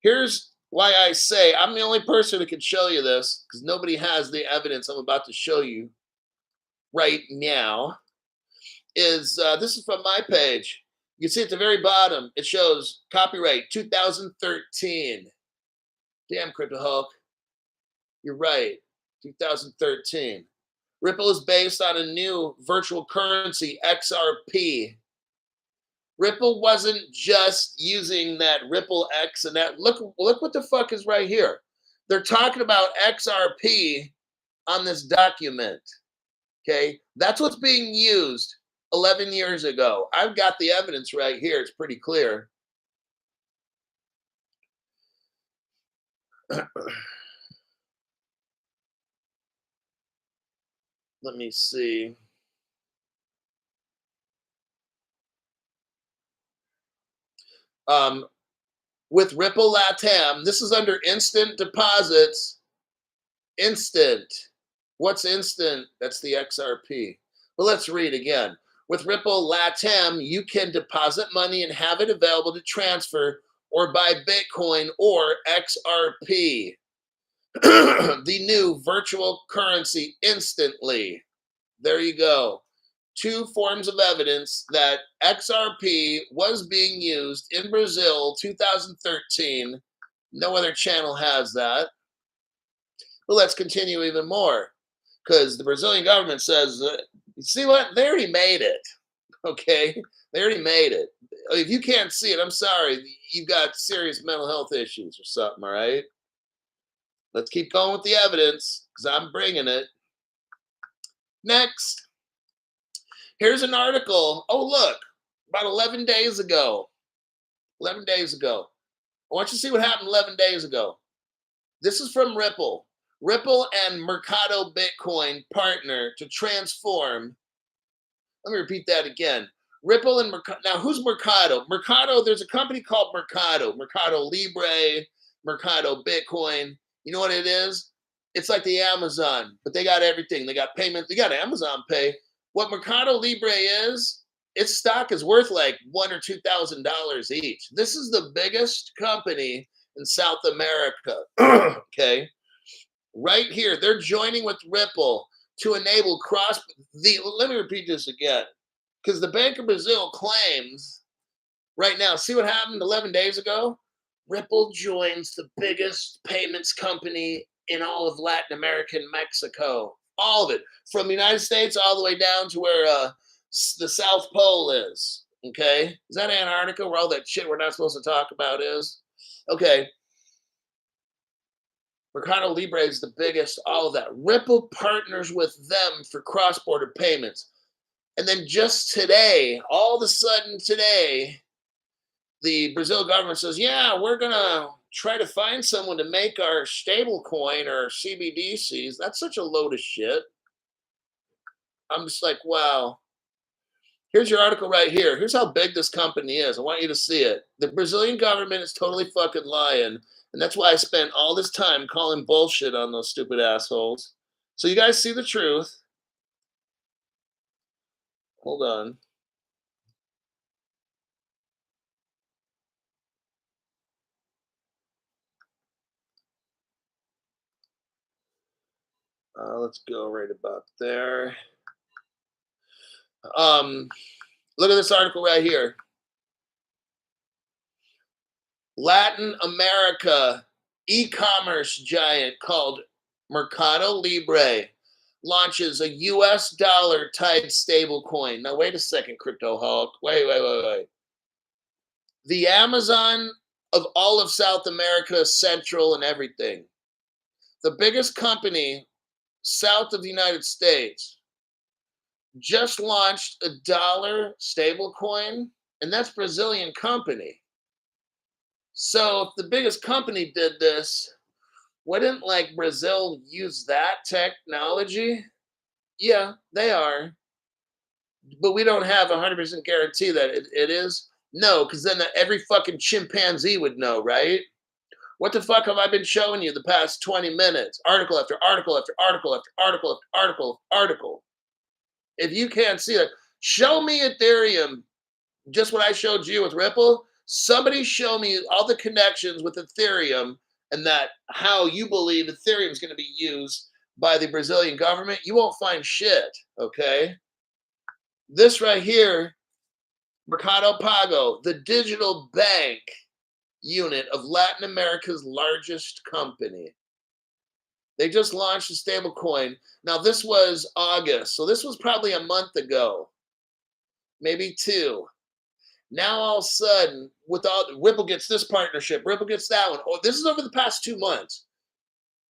Here's why I say I'm the only person who can show you this, because nobody has the evidence I'm about to show you right now. This is from my page. You can see at the very bottom, it shows copyright 2013. Damn, Crypto Hulk. You're right, 2013. Ripple is based on a new virtual currency, XRP. Ripple wasn't just using that Ripple X and that. Look what the fuck is right here. They're talking about XRP on this document. Okay, that's what's being used 11 years ago. I've got the evidence right here. It's pretty clear. Let me see. With Ripple Latam, this is under instant deposits. Instant. What's instant? That's the XRP. But let's read again. With Ripple Latam, you can deposit money and have it available to transfer or buy Bitcoin or XRP, the new virtual currency, instantly. There you go. Two forms of evidence that XRP was being used in Brazil 2013. No other channel has that. But let's continue even more, because the Brazilian government says, you see what? They already made it. Okay? They already made it. If you can't see it, I'm sorry. You've got serious mental health issues or something, all right? Let's keep going with the evidence, because I'm bringing it. Next. Here's an article. Oh, look, about 11 days ago. 11 days ago. I want you to see what happened 11 days ago. This is from Ripple. Ripple and Mercado Bitcoin partner to transform. Let me repeat that again. Ripple and Mercado. Now, who's Mercado? Mercado, there's a company called Mercado. Mercado Libre, Mercado Bitcoin. You know what it is? It's like the Amazon, but they got everything. They got payment. They got Amazon Pay. What Mercado Libre is, its stock is worth like $1,000 or $2,000 each. This is the biggest company in South America. Okay, right here, they're joining with Ripple to enable let me repeat this again, because the Bank of Brazil claims right now, see what happened 11 days ago? Ripple joins the biggest payments company in all of Latin America and Mexico. All of it, from the United States all the way down to where the South Pole is. Okay, is that Antarctica where all that shit we're not supposed to talk about is? Okay, Mercado Libre is the biggest, all of that. Ripple partners with them for cross-border payments. And then just today, all of a sudden today, the Brazil government says, yeah, we're going to try to find someone to make our stable coin or CBDCs. That's such a load of shit. I'm just like, wow. Here's your article right here. Here's how big this company is. I want you to see it. The Brazilian government is totally fucking lying. And that's why I spent all this time calling bullshit on those stupid assholes. So you guys see the truth. Hold on. Let's go right about there. Look at this article right here. Latin America e-commerce giant called Mercado Libre launches a US dollar tied stable coin. Now, wait a second, Crypto Hulk. Wait. The Amazon of all of South America, Central, and everything. The biggest company south of the United States just launched a dollar stable coin, and that's Brazilian company. So if the biggest company did this, wouldn't like Brazil use that technology? Yeah, they are. But we don't have 100% guarantee that it is. No, because then every fucking chimpanzee would know, right? What the fuck have I been showing you the past 20 minutes? Article after article after article after article after article after article. If you can't see it, show me Ethereum, just what I showed you with Ripple. Somebody show me all the connections with Ethereum and that how you believe Ethereum is going to be used by the Brazilian government. You won't find shit, okay? This right here, Mercado Pago, the digital bank unit of Latin America's largest company. They just launched a stable coin. Now, this was August, so this was probably a month ago, maybe 2. Now, all of a sudden, Ripple gets this partnership, Ripple gets that one. Oh, this is over the past 2 months.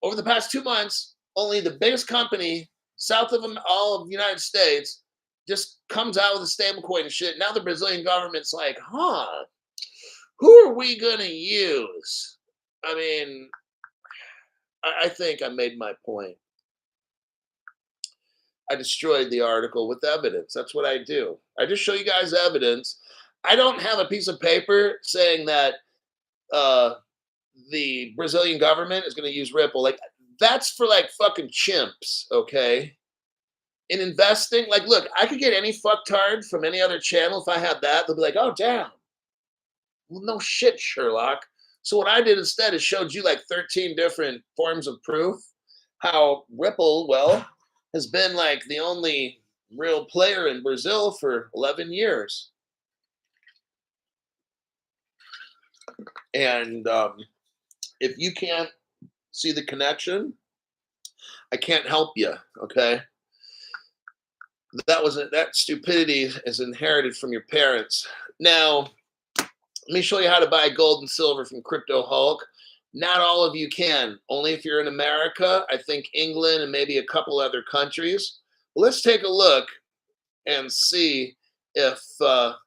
Over the past 2 months, only the biggest company south of all of the United States just comes out with a stable coin and shit. Now the Brazilian government's like, who are we going to use? I mean, I think I made my point. I destroyed the article with evidence. That's what I do. I just show you guys evidence. I don't have a piece of paper saying that the Brazilian government is going to use Ripple. Like, that's for like fucking chimps, okay? In investing, like, look, I could get any fucktard from any other channel. If I had that, they'll be like, oh, damn. Well, no shit, Sherlock. So what I did instead is showed you like 13 different forms of proof how Ripple, well, has been like the only real player in Brazil for 11 years. And if you can't see the connection, I can't help you, okay? That stupidity is inherited from your parents. Now, let me show you how to buy gold and silver from Crypto Hulk. Not all of you can. Only if you're in America, I think England and maybe a couple other countries. Let's take a look and see if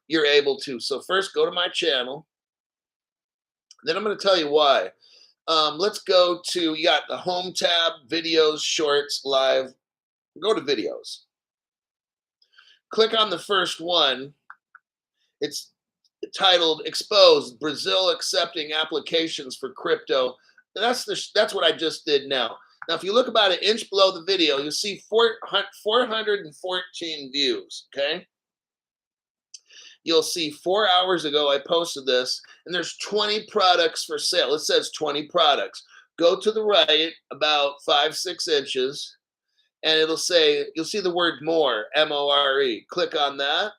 you're able to. So first, go to my channel. Then I'm going to tell you why. Let's go to, you got the home tab, videos, shorts, live. Go to videos. Click on the first one. It's titled "Exposed: Brazil Accepting Applications for Crypto." That's what I just did now. Now, if you look about an inch below the video, you'll see 414 views. Okay. You'll see 4 hours ago I posted this, and there's 20 products for sale. It says 20 products. Go to the right about 5-6 inches, and it'll say, you'll see the word more, M-O-R-E. Click on that,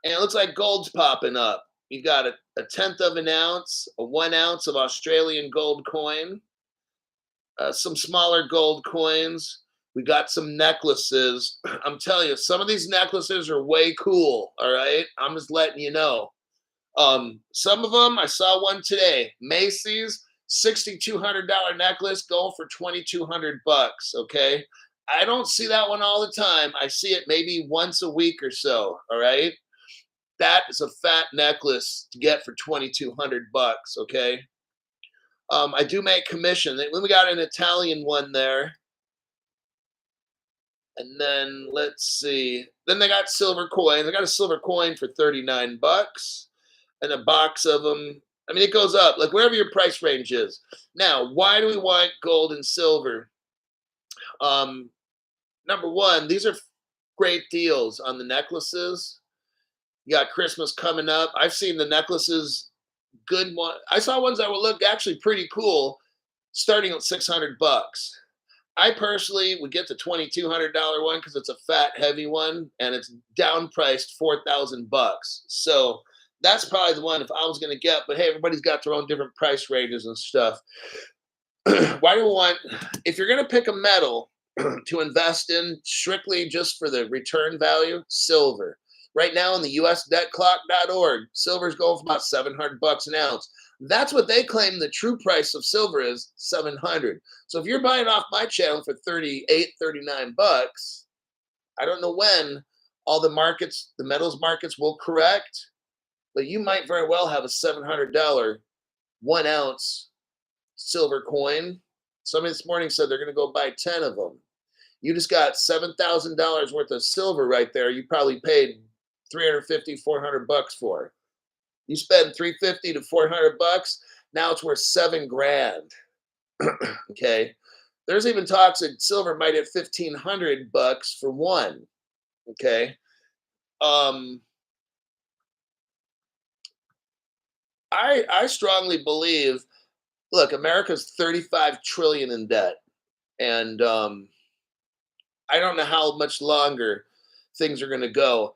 and it looks like gold's popping up. You got a tenth of an ounce, a 1 ounce of Australian gold coin, some smaller gold coins. We got some necklaces. I'm telling you, some of these necklaces are way cool. All right, I'm just letting you know. Some of them, I saw one today. Macy's $6,200 necklace going for 2,200 bucks. Okay, I don't see that one all the time. I see it maybe once a week or so. All right, that is a fat necklace to get for 2,200 bucks. Okay. I do make commission. Then we got an Italian one there. And then let's see. Then they got silver coins. I got a silver coin for 39 bucks and a box of them. I mean, it goes up, like wherever your price range is. Now, why do we want gold and silver? Um, Number one, these are great deals on the necklaces. You got Christmas coming up. I've seen the necklaces, good one. I saw ones that would look actually pretty cool starting at 600 bucks. I personally would get the $2,200 one because it's a fat, heavy one, and it's down priced 4,000 bucks. So that's probably the one if I was going to get. But hey, everybody's got their own different price ranges and stuff. Why do we want? If you're going to pick a metal to invest in strictly just for the return value, silver. Right now on the USDebtClock.org, silver's going for about 700 bucks an ounce. That's what they claim the true price of silver is, 700. So if you're buying off my channel for 38, 39 bucks, I don't know when all the markets, the metals markets will correct, but you might very well have a $700 1 ounce silver coin. Somebody this morning said they're going to go buy 10 of them. You just got $7,000 worth of silver right there. You probably paid 350, 400 bucks for. You spend 350 to 400 bucks. Now it's worth 7 grand. Okay. There's even talks that silver might hit 1,500 bucks for one. Okay. I strongly believe, look, America's 35 trillion in debt. And I don't know how much longer things are going to go.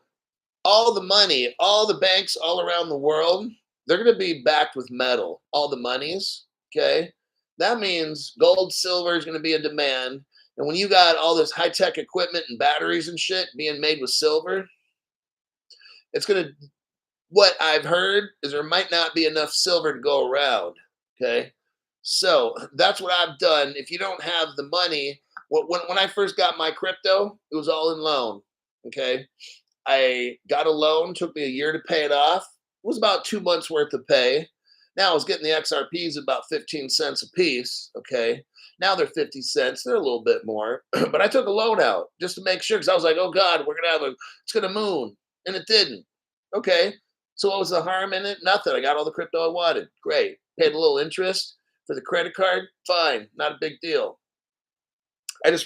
All the money, all the banks all around the world, they're going to be backed with metal, all the monies. Okay. That means gold, silver is going to be in demand. And when you got all this high tech equipment and batteries and shit being made with silver, it's going to, what I've heard is there might not be enough silver to go around. Okay. So that's what I've done. If you don't have the money, when I first got my crypto, it was all in loan. Okay. I got a loan, took me a year to pay it off. It was about 2 months worth of pay. Now I was getting the XRPs about 15 cents a piece. Okay. Now they're 50 cents. They're a little bit more, but I took a loan out just to make sure. Cause I was like, oh God, it's going to moon. And it didn't. Okay. So what was the harm in it? Nothing. I got all the crypto I wanted. Great. Paid a little interest for the credit card. Fine. Not a big deal. Let me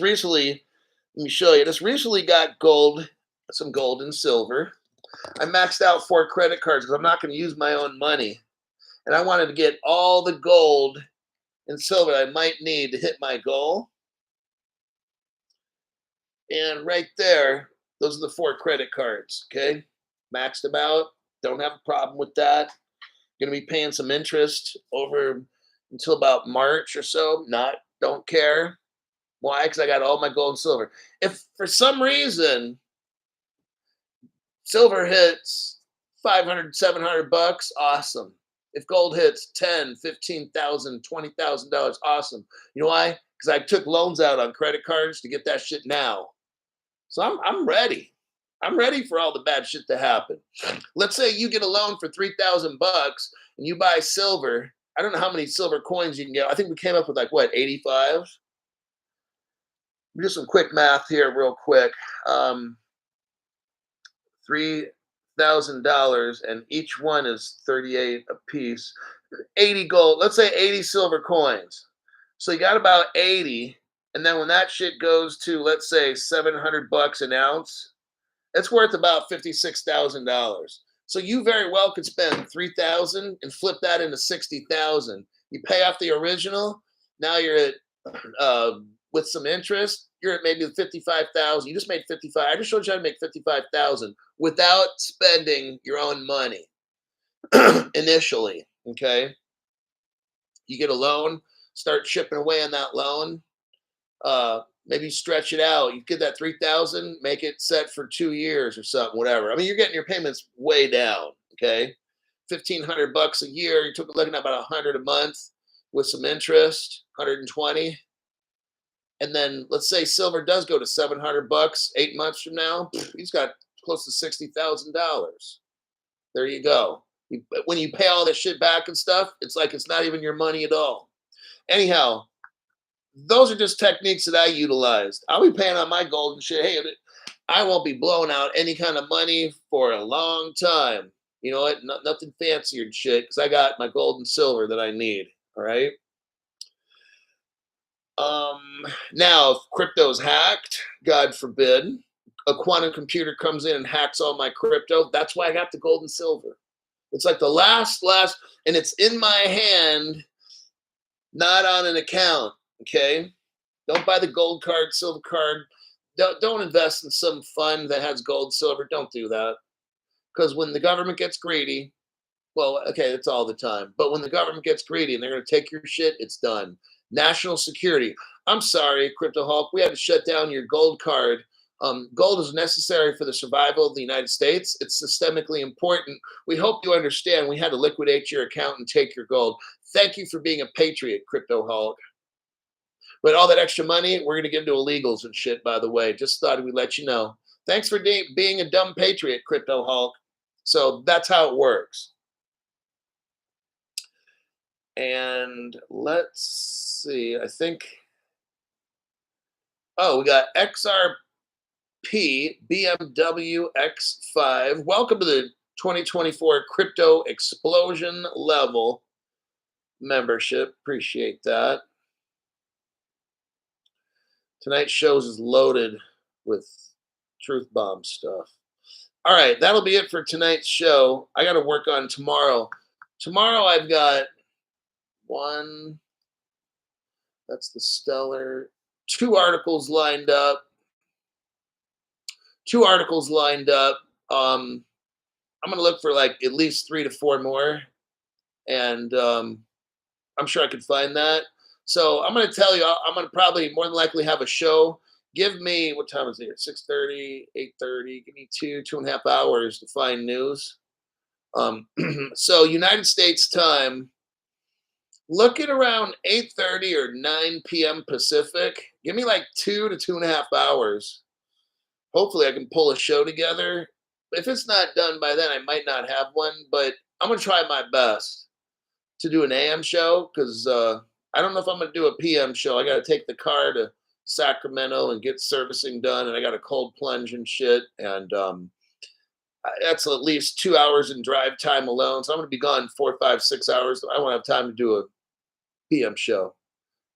show you. I just recently got gold, some gold and silver. I maxed out 4 credit cards because I'm not going to use my own money. And I wanted to get all the gold and silver I might need to hit my goal. And right there, those are the 4 credit cards. Okay. Maxed them out. Don't have a problem with that. Going to be paying some interest over until about March or so. Don't care. Why? Because I got all my gold and silver. If for some reason silver hits 500, 700 bucks, awesome. If gold hits 10, 15,000, $20,000, awesome. You know why? Because I took loans out on credit cards to get that shit now. So I'm ready. I'm ready for all the bad shit to happen. Let's say you get a loan for 3,000 bucks and you buy silver. I don't know how many silver coins you can get. I think we came up with 85? Do some quick math here real quick. $3,000 and each one is 38 a piece. 80 gold, let's say 80 silver coins. So you got about 80, and then when that shit goes to, let's say, 700 bucks an ounce, it's worth about $56,000. So you very well could spend 3,000 and flip that into 60,000. You pay off the original, now you're at with some interest, you're at maybe 55,000. You just made 55. I just showed you how to make 55,000 without spending your own money initially. Okay, you get a loan, start chipping away on that loan. Maybe stretch it out. You get that 3,000, make it set for 2 years or something, whatever. I mean, you're getting your payments way down. Okay, $1,500 a year. You took looking at about 100 a month with some interest, 120. And then let's say silver does go to $700 8 months from now. He's got close to $60,000. There you go. When you pay all that shit back and stuff, it's like it's not even your money at all. Anyhow, those are just techniques that I utilized. I'll be paying on my gold and shit. Hey, I won't be blowing out any kind of money for a long time. You know what? Nothing fancier and shit because I got my gold and silver that I need. All right. Now, if crypto's hacked, God forbid, a quantum computer comes in and hacks all my crypto. That's why I got the gold and silver. It's like the last, and it's in my hand, not on an account. Okay, don't buy the gold card, silver card. Don't invest in some fund that has gold, silver. Don't do that because when the government gets greedy, well, okay, that's all the time. But when the government gets greedy and they're going to take your shit, it's done. National security. I'm sorry, Crypto Hulk. We had to shut down your gold card. Gold is necessary for the survival of the United States. It's systemically important. We hope you understand. We had to liquidate your account and take your gold. Thank you for being a patriot, Crypto Hulk. But all that extra money, we're going to give to illegals and shit, by the way. Just thought we'd let you know. Thanks for being a dumb patriot, Crypto Hulk. So that's how it works. And let's see, I think, oh, we got XRP BMW X5. Welcome to the 2024 Crypto Explosion Level membership. Appreciate that. Tonight's shows is loaded with truth bomb stuff. All right, that'll be it for tonight's show. I got to work on tomorrow. Tomorrow I've got one, that's the stellar, two articles lined up. I'm going to look for like at least 3 to 4 more. And I'm sure I could find that. So I'm going to tell you, I'm going to probably more than likely have a show. Give me, what time is it? 6:30, 8:30. Give me 2.5 hours to find news. So United States time, look at around 8:30 or 9 p.m. Pacific. Give me like 2 to 2.5 hours. Hopefully I can pull a show together. If it's not done by then, I might not have one, but I'm going to try my best to do an AM show because I don't know if I'm going to do a PM show. I got to take the car to Sacramento and get servicing done, and I got a cold plunge and shit, and that's at least 2 hours in drive time alone. So I'm going to be gone 4, 5, 6 hours. I won't have time to do a PM show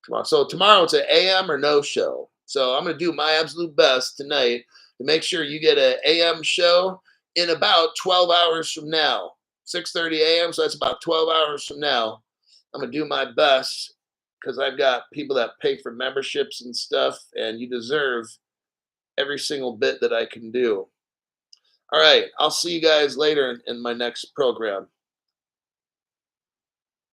tomorrow. So tomorrow it's an AM or no show. So I'm going to do my absolute best tonight to make sure you get an AM show in about 12 hours from now. 6:30 a.m. So that's about 12 hours from now. I'm going to do my best because I've got people that pay for memberships and stuff, and you deserve every single bit that I can do. All right. I'll see you guys later in my next program.